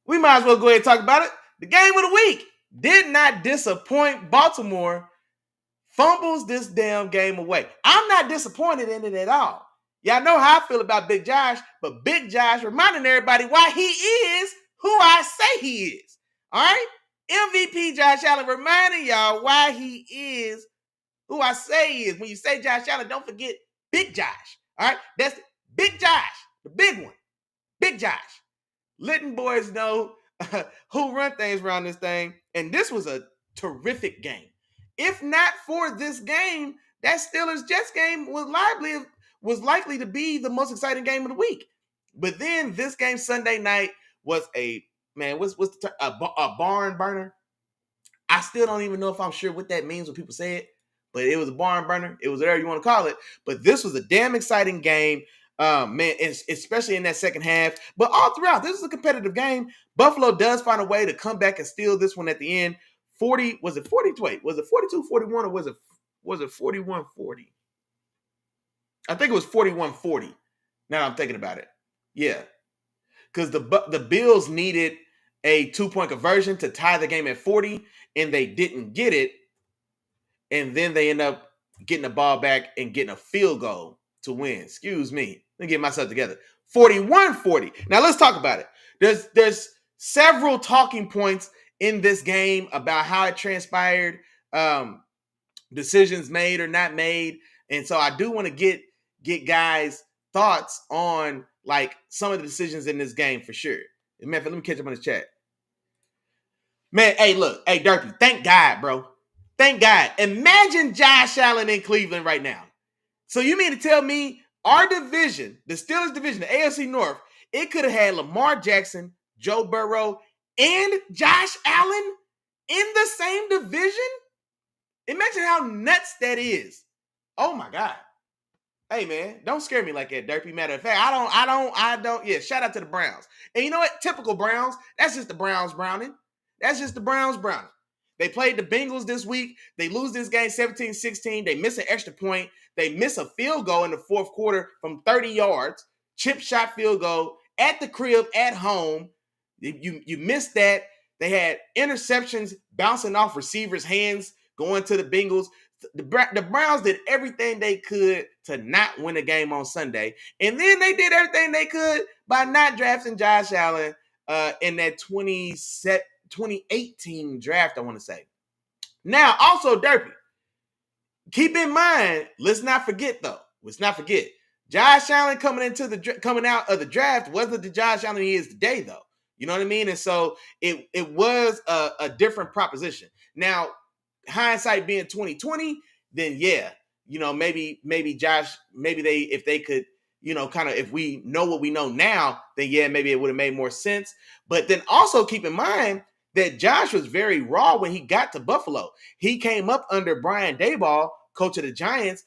we might as well go ahead and talk about it. The game of the week did not disappoint. Baltimore fumbles this damn game away. I'm not disappointed in it at all. Y'all know how I feel about Big Josh, but Big Josh reminding everybody why he is who I say he is. All right? MVP Josh Allen reminding y'all why he is who I say he is. When you say Josh Allen, don't forget Big Josh. All right? That's Big Josh, the big one. Big Josh. Letting boys know who run things around this thing. And this was a terrific game. If not for this game, that Steelers-Jets game was likely to be the most exciting game of the week. But then this game Sunday night was a barn burner. I still don't even know if I'm sure what that means when people say it, but it was a barn burner. It was whatever you want to call it. But this was a damn exciting game, man, especially in that second half. But all throughout, this is a competitive game. Buffalo does find a way to come back and steal this one at the end. 40, was it 40? Wait, was it 42-41 or was it 41-40? I think it was 41-40. Now I'm thinking about it. Yeah, because the Bills needed a 2-point conversion to tie the game at 40, and they didn't get it. And then they end up getting the ball back and getting a field goal to win. Excuse me. Let me get myself together. 41-40. Now let's talk about it. There's several talking points in this game about how it transpired, decisions made or not made. And so I do want to get guys' thoughts on like some of the decisions in this game for sure. Man, let me catch up on this chat. Man, hey, look. Hey, Derpy, thank God, bro. Thank God. Imagine Josh Allen in Cleveland right now. So you mean to tell me our division, the Steelers division, the AFC North, it could have had Lamar Jackson, Joe Burrow, and Josh Allen in the same division? Imagine how nuts that is. Oh my God. Hey man, don't scare me like that, Derpy. Matter of fact, I don't. Yeah, shout out to the Browns. And you know what? Typical Browns. That's just the Browns browning. That's just the Browns browning. They played the Bengals this week. They lose this game 17-16. They miss an extra point. They miss a field goal in the fourth quarter from 30 yards. Chip shot field goal at the crib at home. You missed that. They had interceptions bouncing off receivers' hands going to the Bengals. The Browns did everything they could to not win a game on Sunday. And then they did everything they could by not drafting Josh Allen in that 2018 draft, I want to say. Now, also, Derpy, keep in mind, let's not forget, Josh Allen coming out of the draft wasn't the Josh Allen he is today, though. You know what I mean? And so it was a different proposition. Now, hindsight being 2020, then yeah, maybe Josh, if they could, kind of, if we know what we know now, then yeah, maybe it would have made more sense. But then also keep in mind that Josh was very raw when he got to Buffalo. He came up under Brian Daboll, coach of the Giants,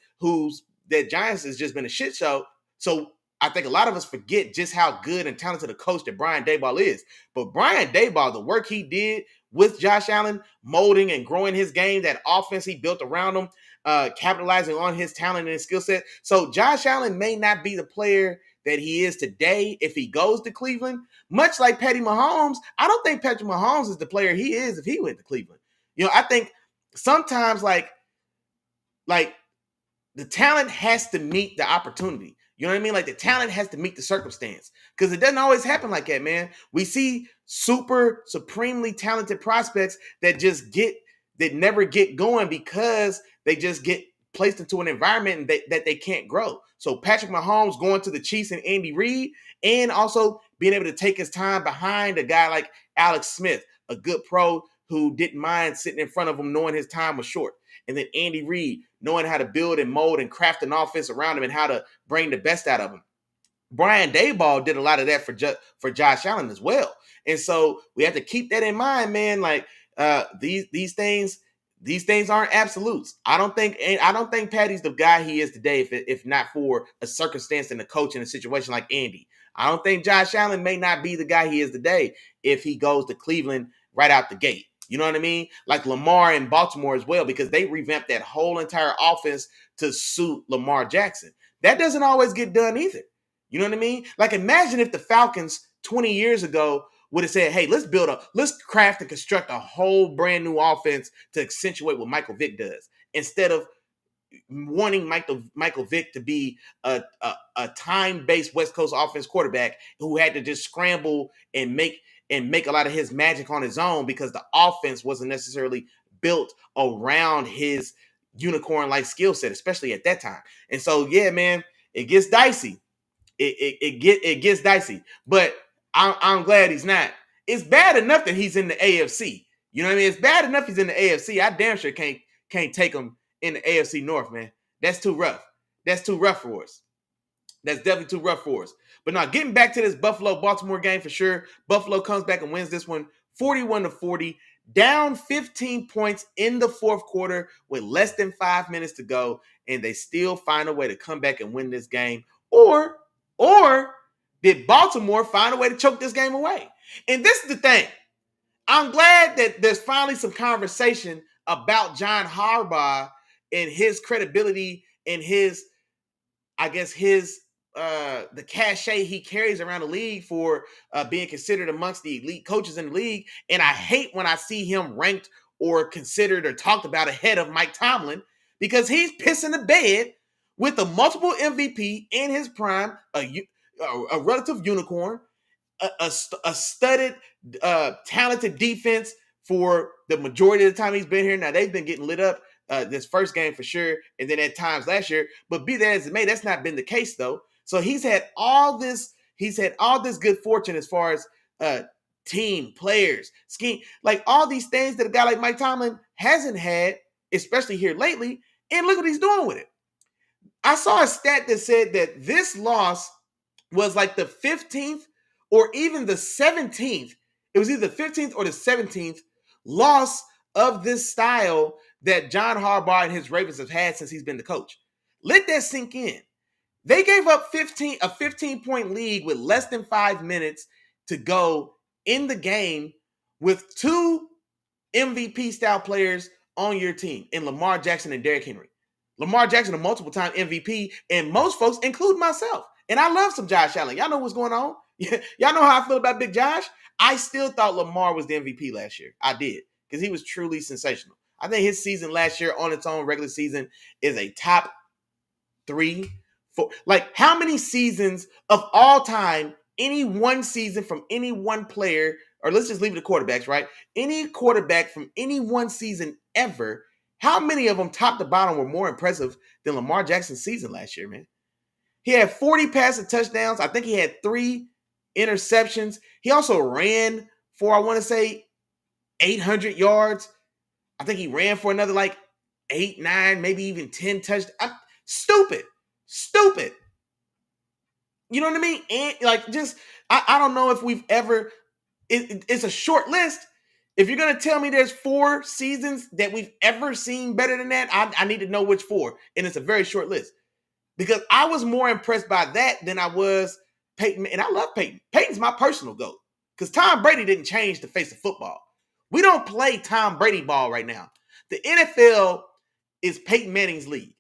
that Giants has just been a shit show. So I think a lot of us forget just how good and talented a coach that Brian Daboll is. But Brian Daboll, the work he did with Josh Allen, molding and growing his game, that offense he built around him, capitalizing on his talent and his skill set. So Josh Allen may not be the player that he is today if he goes to Cleveland. Much like Patty Mahomes, I don't think Patrick Mahomes is the player he is if he went to Cleveland. I think sometimes like the talent has to meet the opportunity. You know what I mean? Like the talent has to meet the circumstance, because it doesn't always happen like that, man. We see supremely talented prospects that never get going because they just get placed into an environment that they can't grow. So Patrick Mahomes going to the Chiefs and Andy Reid, and also being able to take his time behind a guy like Alex Smith, a good pro who didn't mind sitting in front of him knowing his time was short. And then Andy Reid knowing how to build and mold and craft an offense around him and how to bring the best out of him. Brian Daboll did a lot of that for Josh Allen as well. And so we have to keep that in mind, man. Like these things aren't absolutes. I don't think Patty's the guy he is today if not for a circumstance and a coach in a situation like Andy. I don't think Josh Allen may not be the guy he is today if he goes to Cleveland right out the gate. You know what I mean? Like Lamar in Baltimore as well, because they revamped that whole entire offense to suit Lamar Jackson. That doesn't always get done either. You know what I mean? Like imagine if the Falcons 20 years ago would have said, hey, let's craft and construct a whole brand new offense to accentuate what Michael Vick does, instead of wanting Michael Vick to be a time-based West Coast offense quarterback who had to just scramble and make a lot of his magic on his own because the offense wasn't necessarily built around his unicorn-like skill set, especially at that time. And so, yeah, man, it gets dicey. It gets dicey. But I'm glad he's not. It's bad enough that he's in the AFC. You know what I mean? It's bad enough he's in the AFC. I damn sure can't take him in the AFC North, man. That's too rough. That's too rough for us. That's definitely too rough for us. But now, getting back to this Buffalo-Baltimore game for sure, Buffalo comes back and wins this one 41-40, down 15 points in the fourth quarter with less than 5 minutes to go, and they still find a way to come back and win this game. Or did Baltimore find a way to choke this game away? And this is the thing. I'm glad that there's finally some conversation about John Harbaugh and his credibility and his, I guess, his the cachet he carries around the league for being considered amongst the elite coaches in the league. And I hate when I see him ranked or considered or talked about ahead of Mike Tomlin, because he's pissing the bed with a multiple MVP in his prime, a relative unicorn, a studded, talented defense for the majority of the time he's been here. Now, they've been getting lit up this first game for sure, and then at times last year. But be that as it may, that's not been the case, though. So he's had all this good fortune as far as team, players, scheme, like all these things that a guy like Mike Tomlin hasn't had, especially here lately. And look what he's doing with it. I saw a stat that said that this loss was like the 15th or even the 17th. It was either the 15th or the 17th loss of this style that John Harbaugh and his Ravens have had since he's been the coach. Let that sink in. They gave up a 15-point lead with less than 5 minutes to go in the game with two MVP-style players on your team in Lamar Jackson and Derrick Henry. Lamar Jackson, a multiple-time MVP, and most folks, including myself. And I love some Josh Allen. Y'all know what's going on. Y'all know how I feel about Big Josh. I still thought Lamar was the MVP last year. I did, because he was truly sensational. I think his season last year on its own, regular season, is a top 3, 4. Like, how many seasons of all time, any one season from any one player, or let's just leave it to quarterbacks, right? Any quarterback from any one season ever, how many of them top to bottom were more impressive than Lamar Jackson's season last year, man? He had 40 passing touchdowns. I think he had 3 interceptions. He also ran for, I want to say, 800 yards. I think he ran for another like 8, 9, maybe even 10 touchdowns. Stupid. You know what I mean? And like, just, I don't know if we've ever, it's a short list. If you're going to tell me there's 4 seasons that we've ever seen better than that, I need to know which 4. And it's a very short list. Because I was more impressed by that than I was Peyton. And I love Peyton. Peyton's my personal GOAT. Because Tom Brady didn't change the face of football. We don't play Tom Brady ball right now. The NFL is Peyton Manning's league.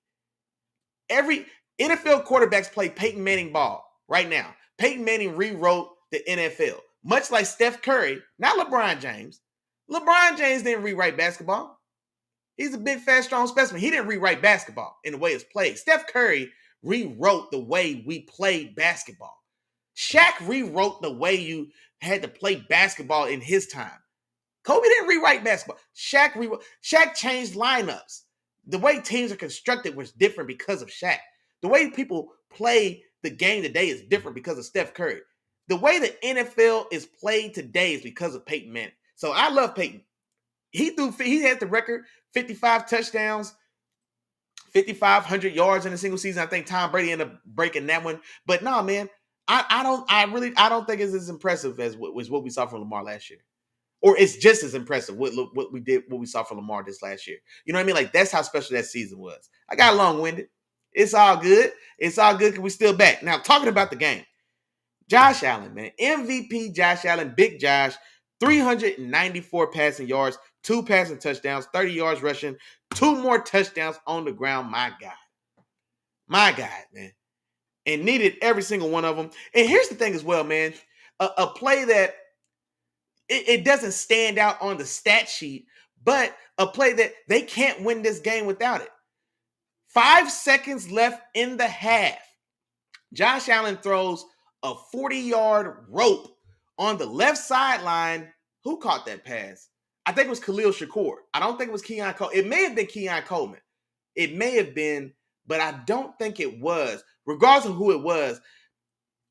Every NFL quarterbacks play Peyton Manning ball right now. Peyton Manning rewrote the NFL. Much like Steph Curry, not LeBron James. LeBron James didn't rewrite basketball. He's a big, fast, strong specimen. He didn't rewrite basketball in the way it's played. Steph Curry rewrote the way we played basketball. Shaq rewrote the way you had to play basketball in his time. Kobe didn't rewrite basketball. Shaq changed lineups. The way teams are constructed was different because of Shaq. The way people play the game today is different because of Steph Curry. The way the NFL is played today is because of Peyton Manning. So I love Peyton. He had the record, 55 touchdowns, 5,500 yards in a single season. I think Tom Brady ended up breaking that one. But no, man, I don't think it's as impressive as what we saw from Lamar last year. Or it's just as impressive what we saw from Lamar this last year. You know what I mean? Like, that's how special that season was. I got long-winded. It's all good. It's all good because we're still back. Now, talking about the game. Josh Allen, man. MVP Josh Allen, Big Josh, 394 passing yards, 2 passing touchdowns, 30 yards rushing, 2 more touchdowns on the ground. My God, man. And needed every single one of them. And here's the thing as well, man. A play that it doesn't stand out on the stat sheet, but a play that they can't win this game without it. 5 seconds left in the half. Josh Allen throws a 40-yard rope on the left sideline. Who caught that pass? I think it was Khalil Shakur. I don't think it was Keon Coleman. It may have been Keon Coleman. It may have been, but I don't think it was. Regardless of who it was,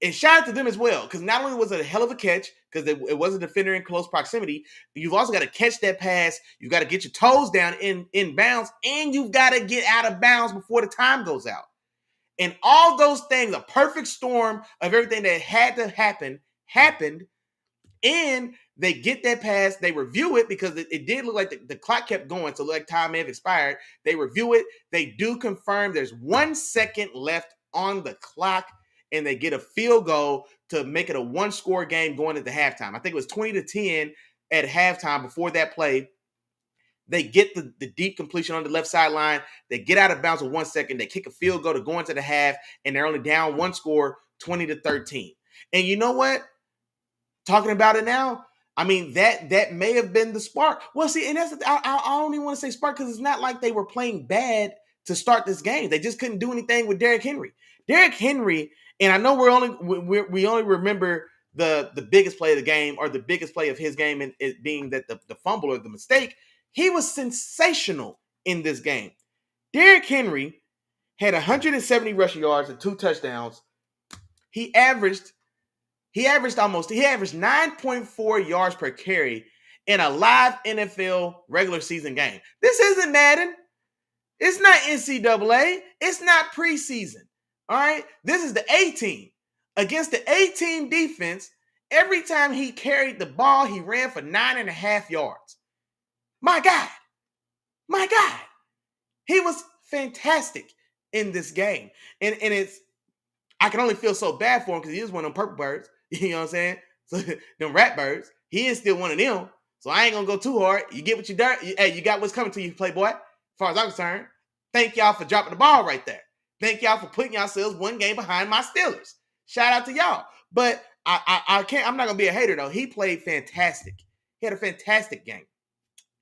and shout out to them as well, because not only was it a hell of a catch, because it was a defender in close proximity, you've also got to catch that pass. You've got to get your toes down in bounds, and you've got to get out of bounds before the time goes out. And all those things, a perfect storm of everything that had to happen, happened. And They get that pass. They review it because it did look like the clock kept going. So like time may have expired. They review it. They do confirm there's 1 second left on the clock, and they get a field goal to make it a one-score game going into halftime. I think it was 20-10 at halftime before that play. They get the deep completion on the left sideline. They get out of bounds with 1 second. They kick a field goal to go into the half, and they're only down one score, 20-13. And you know what? Talking about it now, I mean, that may have been the spark. Well, see, and that's I don't even want to say spark because it's not like they were playing bad to start this game. They just couldn't do anything with Derrick Henry. Derrick Henry, and I know we only remember the biggest play of the game or the biggest play of his game, and it being that the fumble or the mistake. He was sensational in this game. Derrick Henry had 170 rushing yards and 2 touchdowns. He averaged 9.4 yards per carry in a live NFL regular season game. This isn't Madden. It's not NCAA. It's not preseason. All right? This is the A team. Against the A team defense, every time he carried the ball, he ran for 9.5 yards. My God. He was fantastic in this game. And it's, I can only feel so bad for him because he is one of them purple birds. You know what I'm saying? So them rat birds. He is still one of them. So I ain't gonna go too hard. You get what you done. Hey, you got what's coming to you, Playboy. As far as I'm concerned. Thank y'all for dropping the ball right there. Thank y'all for putting yourselves one game behind my Steelers. Shout out to y'all. But I can't. I'm not gonna be a hater though. He played fantastic. He had a fantastic game.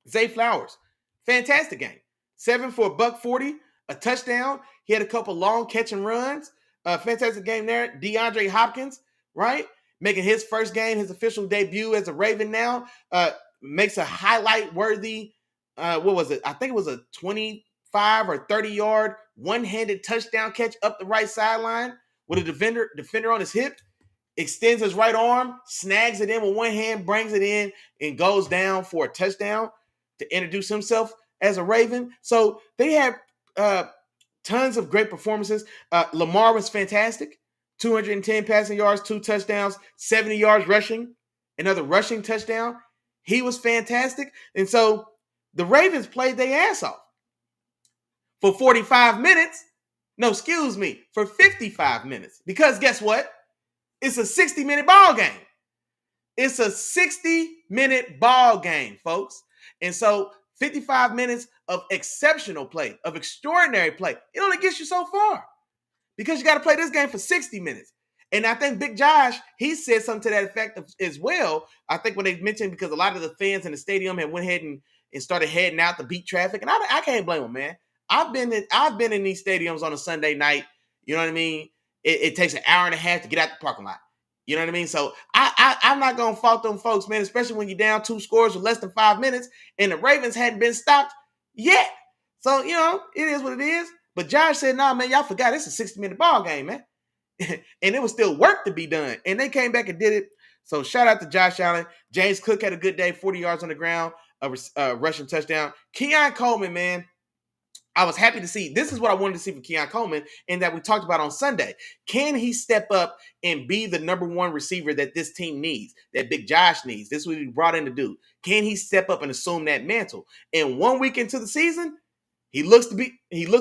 Zay Flowers, fantastic game. 7 for $140, a touchdown. He had a couple long catch and runs. Fantastic game there. DeAndre Hopkins, right? Making his first game, his official debut as a Raven now. Makes a highlight-worthy, what was it? I think it was a 25 or 30-yard one-handed touchdown catch up the right sideline with a defender on his hip. Extends his right arm, snags it in with one hand, brings it in, and goes down for a touchdown to introduce himself as a Raven. So they have tons of great performances. Lamar was fantastic. 210 passing yards, 2 touchdowns, 70 yards rushing, another rushing touchdown. He was fantastic. And so the Ravens played their ass off for 45 minutes. No, excuse me, for 55 minutes. Because guess what? It's a 60-minute ball game. It's a 60-minute ball game, folks. And so 55 minutes of exceptional play, of extraordinary play. It only gets you so far because you got to play this game for 60 minutes. And I think Big Josh, he said something to that effect as well. I think when they mentioned because a lot of the fans in the stadium had went ahead and started heading out to beat traffic. And I can't blame them, man. I've been in these stadiums on a Sunday night. You know what I mean? It takes an hour and a half to get out the parking lot. You know what I mean? So I'm not going to fault them folks, man, especially when you're down 2 scores with less than 5 minutes and the Ravens hadn't been stopped yet. So, you know, it is what it is. But Josh said, nah, man, y'all forgot it's a 60-minute ball game, man. And it was still work to be done. And they came back and did it. So shout out to Josh Allen. James Cook had a good day, 40 yards on the ground, a rushing touchdown. Keon Coleman, man, I was happy to see. This is what I wanted to see from Keon Coleman and that we talked about on Sunday. Can he step up and be the number 1 receiver that this team needs, that Big Josh needs? This is what he brought in to do. Can he step up and assume that mantle? And 1 week into the season, he looks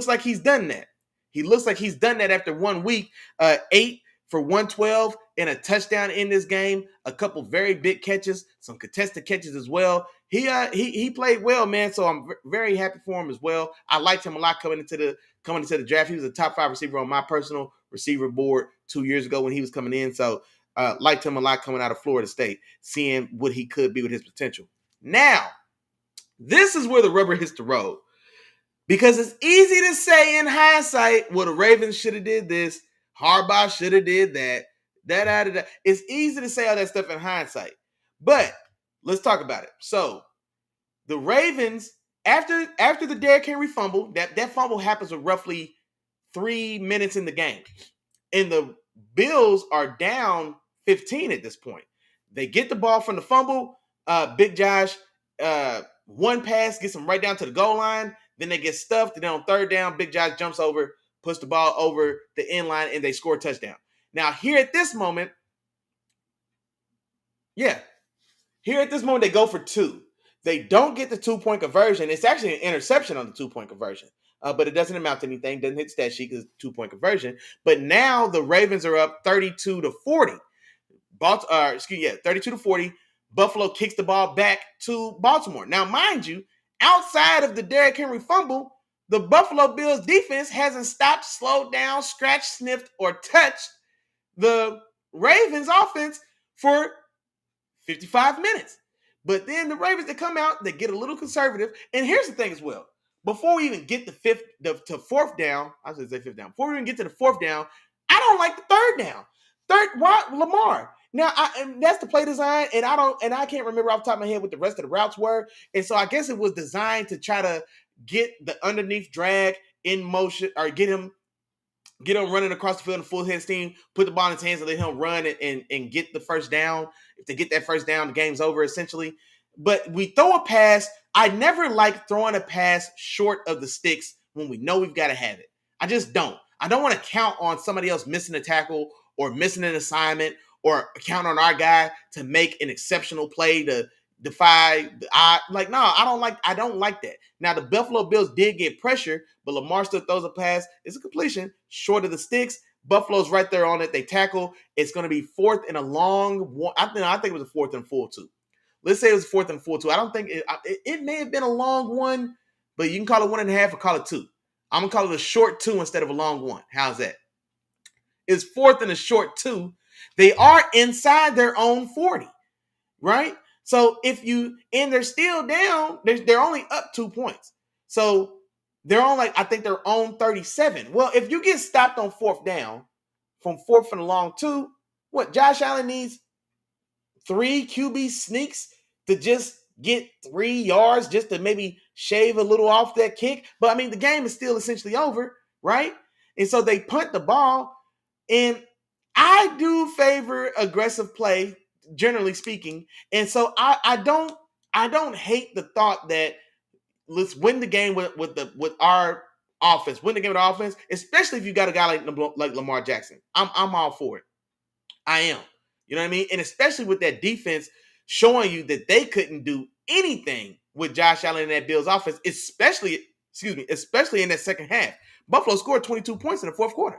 like he's done that. He looks like he's done that after 1 week. 8 for 112 and a touchdown in this game. A couple very big catches, some contested catches as well. He played well, man. So I'm very happy for him as well. I liked him a lot coming into the draft. He was a top 5 receiver on my personal receiver board 2 years ago when he was coming in. So liked him a lot coming out of Florida State, seeing what he could be with his potential. Now, this is where the rubber hits the road. Because it's easy to say in hindsight, well, the Ravens should have did this. Harbaugh should have did that. Da. It's easy to say all that stuff in hindsight. But let's talk about it. So the Ravens, after the Derrick Henry fumble, that fumble happens with roughly 3 minutes in the game. And the Bills are down 15 at this point. They get the ball from the fumble. Big Josh, one pass gets them right down to the goal line. Then they get stuffed. And then on 3rd down, Big Josh jumps over, puts the ball over the end line, and they score a touchdown. Now, here at this moment, yeah, Here at this moment, they go for 2. They don't get the 2-point conversion. It's actually an interception on the 2-point conversion, but it doesn't amount to anything. Doesn't hit stat sheet because 2-point conversion. But now the Ravens are up 32-40. 32-40. Buffalo kicks the ball back to Baltimore. Now, mind you, outside of the Derrick Henry fumble, the Buffalo Bills defense hasn't stopped, slowed down, scratched, sniffed, or touched the Ravens offense for 55 minutes. But then the Ravens, they come out, they get a little conservative. And here's the thing as well. Before we even get to fourth down, I should say fifth down. Before we even get to the fourth down, I don't like the third down. Why Lamar? Now, and that's the play design, and I can't remember off the top of my head what the rest of the routes were. And so I guess it was designed to try to get the underneath drag in motion, or get him running across the field in full head steam, put the ball in his hands and let him run and get the first down. If they get that first down, the game's over essentially. But we throw a pass. I never like throwing a pass short of the sticks when we know we've got to have it. I just don't. I don't want to count on somebody else missing a tackle or missing an assignment or count on our guy to make an exceptional play to defy the odd. Like, no, I don't like that. Now, the Buffalo Bills did get pressure, but Lamar still throws a pass. It's a completion short of the sticks. Buffalo's right there on it. They tackle. It's going to be fourth and a long one. I think it was a fourth and full 2. Let's say it was fourth and full 2. I don't think it may have been a long one, but you can call it 1.5 or call it 2. I'm going to call it a short 2 instead of a long 1. How's that? It's fourth and a short 2. They are inside their own 40, right? So they're still down, they're only up 2 points. So they're on I think their own 37. Well, if you get stopped on fourth down from fourth and a long 2, what Josh Allen needs 3 QB sneaks to just get 3 yards just to maybe shave a little off that kick. But I mean, the game is still essentially over, right? And so they punt the ball. And I do favor aggressive play, generally speaking. And so I don't hate the thought that let's win the game with our offense, win the game with our offense, especially if you got a guy like Lamar Jackson. I'm all for it. I am. You know what I mean? And especially with that defense showing you that they couldn't do anything with Josh Allen and that Bills offense, especially in that second half. Buffalo scored 22 points in the fourth quarter.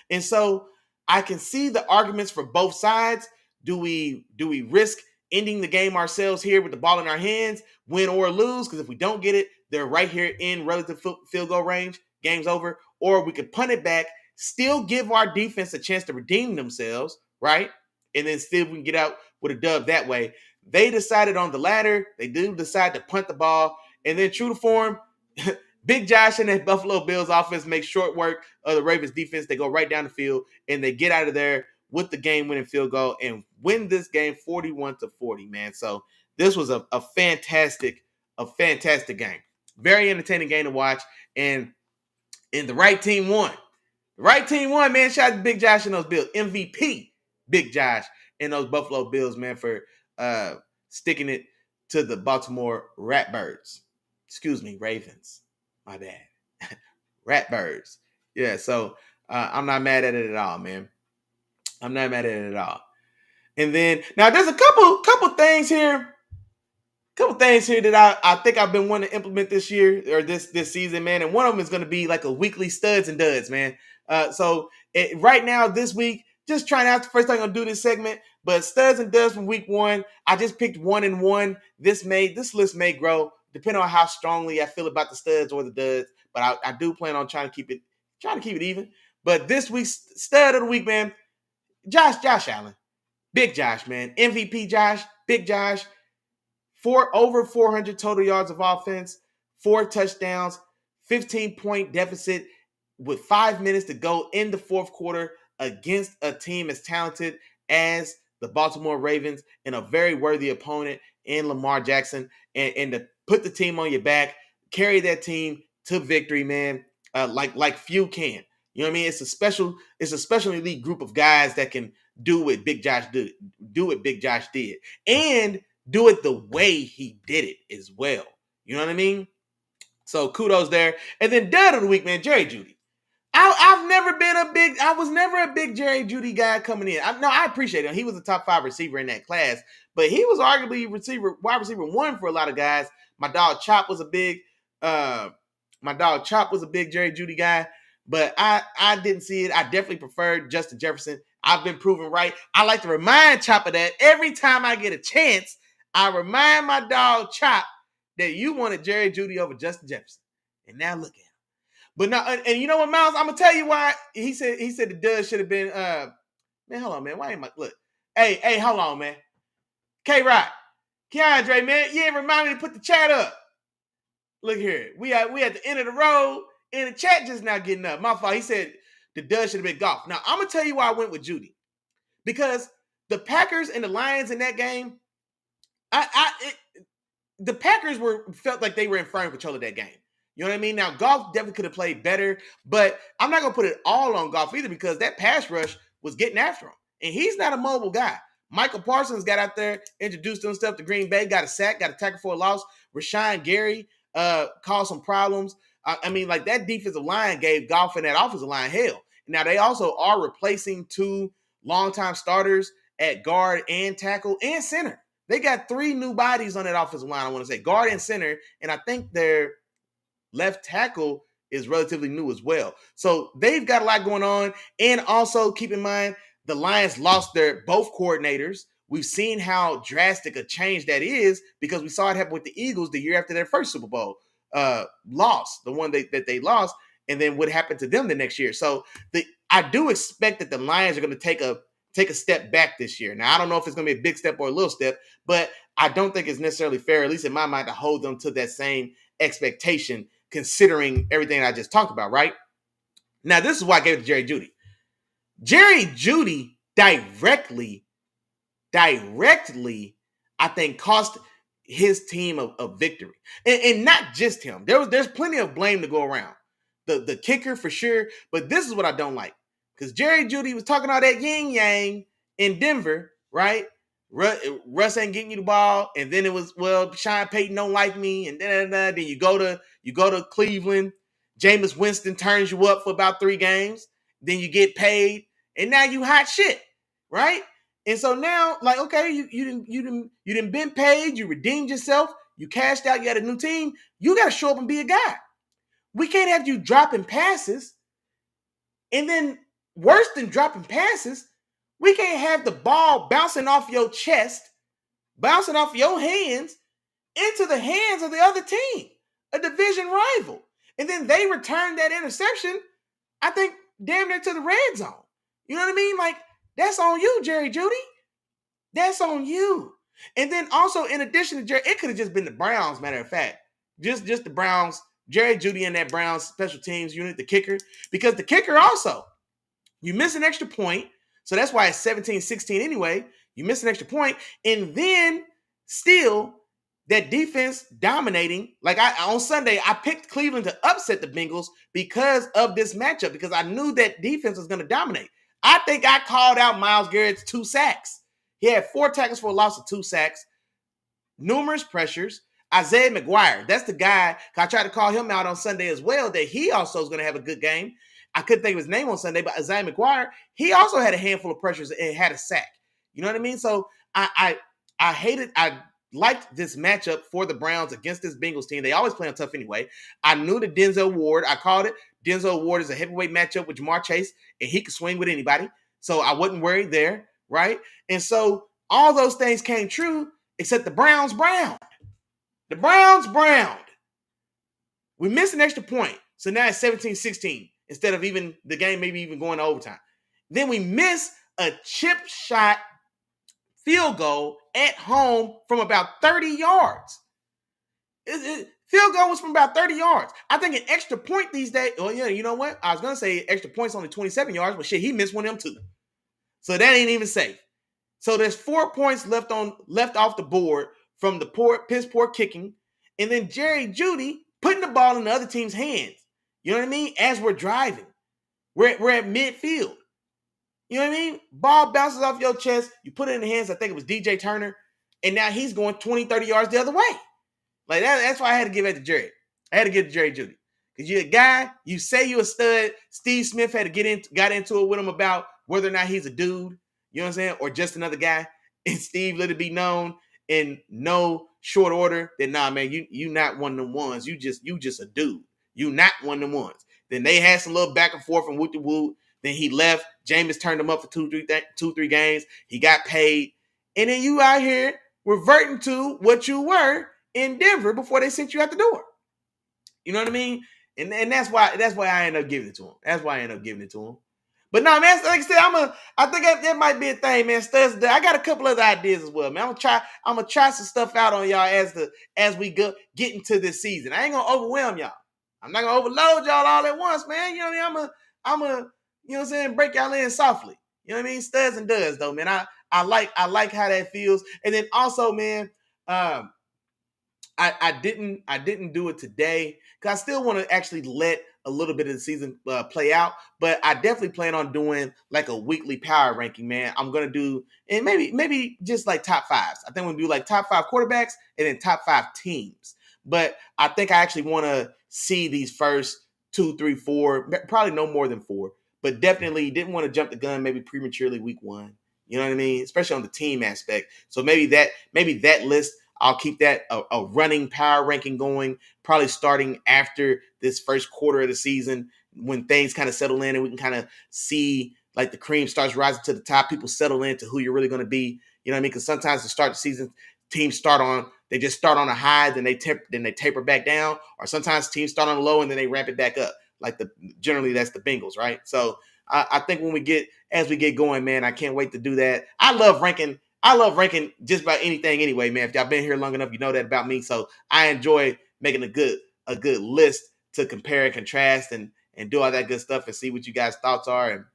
And so I can see the arguments for both sides. Do we risk ending the game ourselves here with the ball in our hands, win or lose? Because if we don't get it, they're right here in relative field goal range. Game's over. Or we could punt it back, still give our defense a chance to redeem themselves, right? And then still we can get out with a dub that way. They decided on the latter. They do decide to punt the ball. And then true to form, Big Josh and that Buffalo Bills offense make short work of the Ravens defense. They go right down the field and they get out of there with the game-winning field goal and win this game 41-40, man. So this was a fantastic game. Very entertaining game to watch. And the right team won. The right team won, man. Shout out to Big Josh and those Bills. MVP, Big Josh and those Buffalo Bills, man, for sticking it to the Baltimore Ratbirds. Excuse me, Ravens. My bad. Ratbirds. Yeah, so I'm not mad at it at all, man. I'm not mad at it at all. And then, now there's a couple things here. That I think I've been wanting to implement this year or this season, man. And one of them is going to be like a weekly studs and duds, man. Right now, this week, just trying out the first time I'm going to do this segment, but studs and duds from week 1. I just picked 1 and 1. This list may grow depending on how strongly I feel about the studs or the duds. But I do plan on trying to keep it even. But this week's stud of the week, man, Josh Allen. Big Josh, man. MVP Josh, Big Josh. Over 400 total yards of offense, 4 touchdowns, 15-point deficit with 5 minutes to go in the fourth quarter against a team as talented as the Baltimore Ravens and a very worthy opponent in Lamar Jackson, and to put the team on your back, carry that team to victory, man, like few can. You know what I mean? It's a special elite group of guys that can do what Big Josh did, and do it the way he did it as well. You know what I mean? So kudos there. And then dud of the week, man, Jerry Jeudy. I was never a big Jerry Jeudy guy coming in. I appreciate him. He was a top 5 receiver in that class. but he was arguably wide receiver 1 for a lot of guys. My dog Chop was a big Jerry Jeudy guy, but I didn't see it. I definitely preferred Justin Jefferson. I've been proven right. I like to remind Chop of that every time I get a chance. I remind my dog Chop that you wanted Jerry Jeudy over Justin Jefferson, and now look at him. But now, and you know what, Miles? I'm gonna tell you why. He said the dud should have been. Man, hold on, man. Why ain't my look? Hey, hold on, man. K-Rod, Keandre, man, you ain't remind me to put the chat up. Look here, we at the end of the road, and the chat just now getting up. My fault. He said the dud should have been golf. Now I'm gonna tell you why I went with Jeudy, because the Packers and the Lions in that game, the Packers felt like they were in firm control of that game. You know what I mean? Now, Goff definitely could have played better, but I'm not going to put it all on Goff either, because that pass rush was getting after him. And he's not a mobile guy. Michael Parsons got out there, introduced himself to Green Bay, got a sack, got a tackle for a loss. Rashawn Gary caused some problems. I mean, like, that defensive line gave Goff and that offensive line hell. Now, they also are replacing 2 longtime starters at guard and tackle and center. They got 3 new bodies on that offensive line, I want to say, guard and center, and I think they're left tackle is relatively new as well. So they've got a lot going on. And also keep in mind, the Lions lost their both coordinators. We've seen how drastic a change that is, because we saw it happen with the Eagles the year after their first Super Bowl loss, the one that they lost, and then what happened to them the next year. So I do expect that the Lions are going to take a step back this year. Now, I don't know if it's going to be a big step or a little step, but I don't think it's necessarily fair, at least in my mind, to hold them to that same expectation, considering everything I just talked about, right? Now, this is why I gave it to Jerry Jeudy. Jerry Jeudy directly, I think, cost his team a victory. And not just him. There's plenty of blame to go around. The kicker, for sure. But this is what I don't like. Because Jerry Jeudy was talking all that yin-yang in Denver, right? Russ ain't getting you the ball, and then it was, well, Sean Payton don't like me, and then you go to Cleveland, Jameis Winston turns you up for about 3 games, then you get paid, and now you hot shit, right? And so now, like, okay, you didn't been paid, you redeemed yourself, you cashed out, you had a new team, you got to show up and be a guy. We can't have you dropping passes, and then worse than dropping passes, we can't have the ball bouncing off your chest, bouncing off your hands into the hands of the other team, a division rival. And then they return that interception, I think, damn near to the red zone. You know what I mean? Like, that's on you, Jerry Jeudy. That's on you. And then also, in addition to Jerry, it could have just been the Browns, matter of fact. Just the Browns, Jerry Jeudy and that Browns special teams unit, the kicker. Because the kicker also, you miss an extra point, so that's why it's 17-16 anyway. You miss an extra point, and then still that defense dominating. Like, on Sunday, I picked Cleveland to upset the Bengals because of this matchup, because I knew that defense was going to dominate. I think I called out Myles Garrett's 2 sacks. He had 4 tackles for a loss of 2 sacks, numerous pressures. Isaiah McGuire, that's the guy. I tried to call him out on Sunday as well, that he also is going to have a good game. I couldn't think of his name on Sunday, but Isaiah McGuire, he also had a handful of pressures and had a sack. You know what I mean? So I liked this matchup for the Browns against this Bengals team. They always play on tough anyway. I knew that Denzel Ward, I called it. Denzel Ward is a heavyweight matchup with Jamar Chase, and he could swing with anybody. So I wasn't worried there, right? And so all those things came true, except the Browns browned. The Browns browned. We missed an extra point. So now it's 17-16 instead of even the game maybe even going to overtime. Then we miss a chip shot field goal at home from about 30 yards. Field goal was from about 30 yards. I think an extra point these days, well, yeah, you know what? I was going to say extra points only 27 yards, but shit, he missed one of them too. So that ain't even safe. So there's 4 points left off the board from the piss poor kicking, and then Jerry Jeudy putting the ball in the other team's hands. You know what I mean? As we're driving. We're at midfield. You know what I mean? Ball bounces off your chest. You put it in the hands, I think it was DJ Turner, and now he's going 20, 30 yards the other way. Like, that's why I had to give it to Jerry. I had to give it to Jerry Jeudy. Because you're a guy, you say you're a stud. Steve Smith got into it with him about whether or not he's a dude, you know what I'm saying, or just another guy. and Steve let it be known in no short order that nah, man, you not one of them ones. You just a dude. You not one of them ones. Then they had some little back and forth and whoop de whoop. Then he left. Jameis turned him up for two, three games. He got paid. And then you out here reverting to what you were in Denver before they sent you out the door. You know what I mean? And that's why I end up giving it to him. That's why I end up giving it to him. But no, man, like I said, I think that might be a thing, man. Studs, I got a couple other ideas as well, man. I'm gonna try some stuff out on y'all as we get into this season. I ain't gonna overwhelm y'all. I'm not gonna overload y'all all at once, man. You know what I mean? I'm a you know what I'm saying, break y'all in softly. You know what I mean? Studs and duds, though, man. I like how that feels. And then also, man, I didn't do it today because I still want to actually let a little bit of the season play out, but I definitely plan on doing like a weekly power ranking, man. I'm gonna do, and maybe just like top fives. I think we'll do like top 5 quarterbacks and then top 5 teams. But I think I actually want to see these first 2, 3, 4, probably no more than 4, but definitely didn't want to jump the gun maybe prematurely week 1. You know what I mean? Especially on the team aspect. So maybe that list, I'll keep that a running power ranking going, probably starting after this first quarter of the season when things kind of settle in and we can kind of see like the cream starts rising to the top. People settle into who you're really going to be. You know what I mean? Because sometimes to start the season, teams start on a high, then they taper back down, or sometimes teams start on a low and then they ramp it back up. Like generally that's the Bengals, right? So I think as we get going, man, I can't wait to do that. I love ranking just about anything anyway, man. If y'all been here long enough, you know that about me. So I enjoy making a good list to compare and contrast and do all that good stuff and see what you guys' thoughts are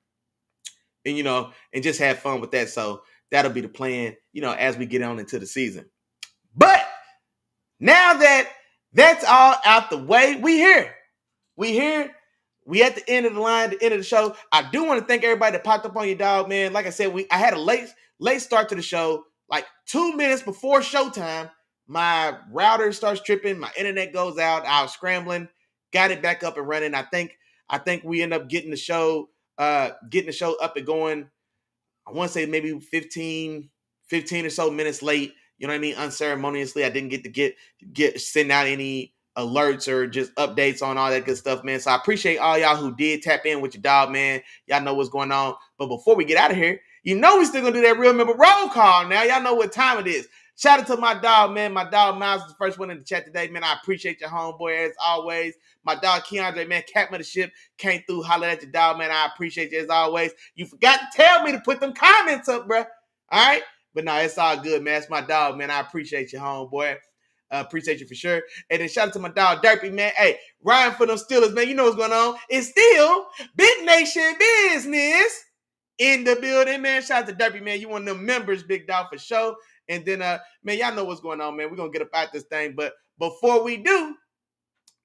and you know, and just have fun with that. So that'll be the plan, you know, as we get on into the season. But now that that's all out the way, we here. We at the end of the line, the end of the show. I do want to thank everybody that popped up on your dog, man. Like I said, I had a late start to the show. Like 2 minutes before showtime, my router starts tripping, my internet goes out. I was scrambling, got it back up and running. I think we end up getting the show up and going. I want to say maybe 15 or so minutes late. You know what I mean? Unceremoniously, I didn't get send out any alerts or just updates on all that good stuff, man. So I appreciate all y'all who did tap in with your dog, man. Y'all know what's going on. But before we get out of here, you know we still gonna do that real member roll call now. Y'all know what time it is. Shout out to my dog, man. My dog Miles is the first one in the chat today, man. I appreciate your homeboy as always. My dog Keandre, man, captain of the ship, came through, hollered at your dog, man. I appreciate you as always. You forgot to tell me to put them comments up, bro. All right? But no, it's all good, man. It's my dog, man. I appreciate you, homeboy. Appreciate you for sure. And then shout out to my dog Derpy, man. Hey, Ryan for them Steelers, man. You know what's going on. It's still Big Nation business in the building, man. Shout out to Derpy, man. You one of them members, big dog, for sure. And then, man, y'all know what's going on, man. We're going to get up out this thing. But before we do,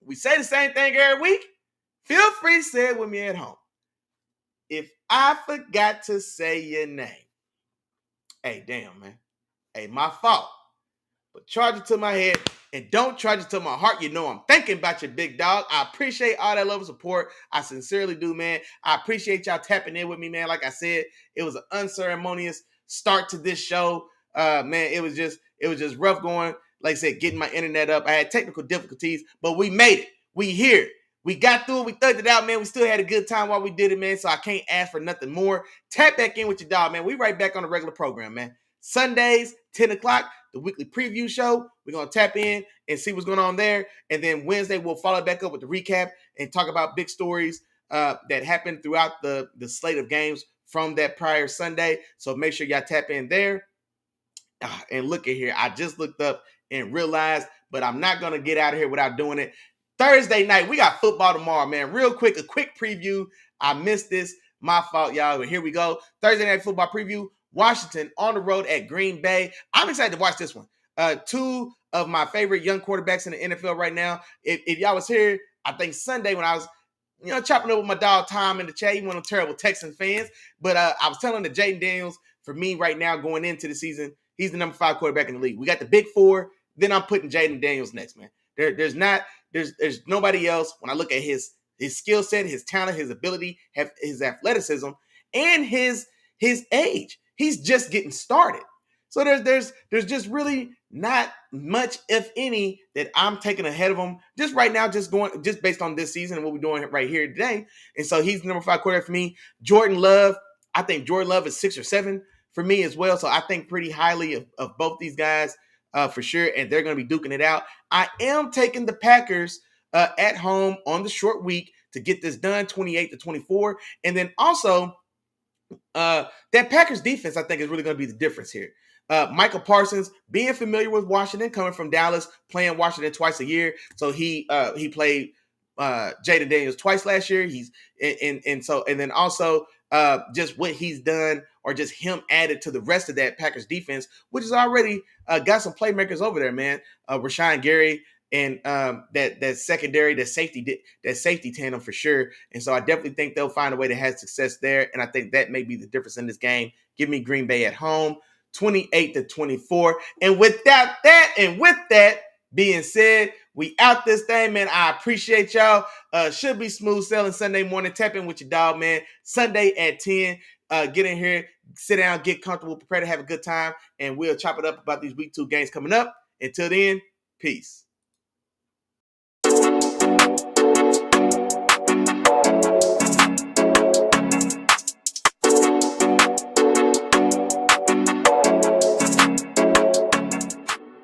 we say the same thing every week. Feel free to say it with me at home. If I forgot to say your name, hey, damn, man. Hey, my fault. But charge it to my head and don't charge it to my heart. You know I'm thinking about you, big dog. I appreciate all that love and support. I sincerely do, man. I appreciate y'all tapping in with me, man. Like I said, it was an unceremonious start to this show. Man, it was just rough going. Like I said, getting my internet up. I had technical difficulties, but we made it. We here. We got through it. We thugged it out, man. We still had a good time while we did it, man. So I can't ask for nothing more. Tap back in with your dog, man. We right back on the regular program, man. Sundays, 10 o'clock, the weekly preview show. We're going to tap in and see what's going on there. And then Wednesday, we'll follow back up with the recap and talk about big stories that happened throughout the slate of games from that prior Sunday. So make sure y'all tap in there. And look at here. I just looked up and realized, but I'm not going to get out of here without doing it. Thursday night, we got football tomorrow, man. Real quick, a quick preview. I missed this. My fault, y'all. But here we go. Thursday night football preview. Washington on the road at Green Bay. I'm excited to watch this one. 2 of my favorite young quarterbacks in the NFL right now. If y'all was here, I think Sunday when I was, chopping up with my dog Tom in the chat, he one of them terrible Texans fans. But I was telling the Jaden Daniels, for me right now going into the season, he's the number 5 quarterback in the league. We got the big 4. Then I'm putting Jaden Daniels next, man. There's nobody else. When I look at his skill set, his talent, his ability, his athleticism, and his age. He's just getting started. So there's just really not much, if any, that I'm taking ahead of him just right now, just based on this season and what we're doing right here today. And so he's the number 5 quarterback for me. Jordan Love, I think Jordan Love is 6 or 7 for me as well. So I think pretty highly of both these guys for sure, and they're going to be duking it out. I am taking the Packers at home on the short week to get this done, 28-24, and then also that Packers defense, I think, is really going to be the difference here. Michael Parsons, being familiar with Washington, coming from Dallas, playing Washington twice a year, so he played Jaden Daniels twice last year. He's and then also just what he's done, or just him added to the rest of that Packers defense, which is already got some playmakers over there, man. Rashawn Gary and that secondary, that safety tandem for sure. And so I definitely think they'll find a way to have success there. And I think that may be the difference in this game. Give me Green Bay at home, 28-24. And with that being said, we out this thing, man. I appreciate y'all. Should be smooth sailing Sunday morning. Tap in with your dog, man. Sunday at 10. Get in here, sit down, get comfortable, prepare to have a good time, and we'll chop it up about these week 2 games coming up. Until then, peace.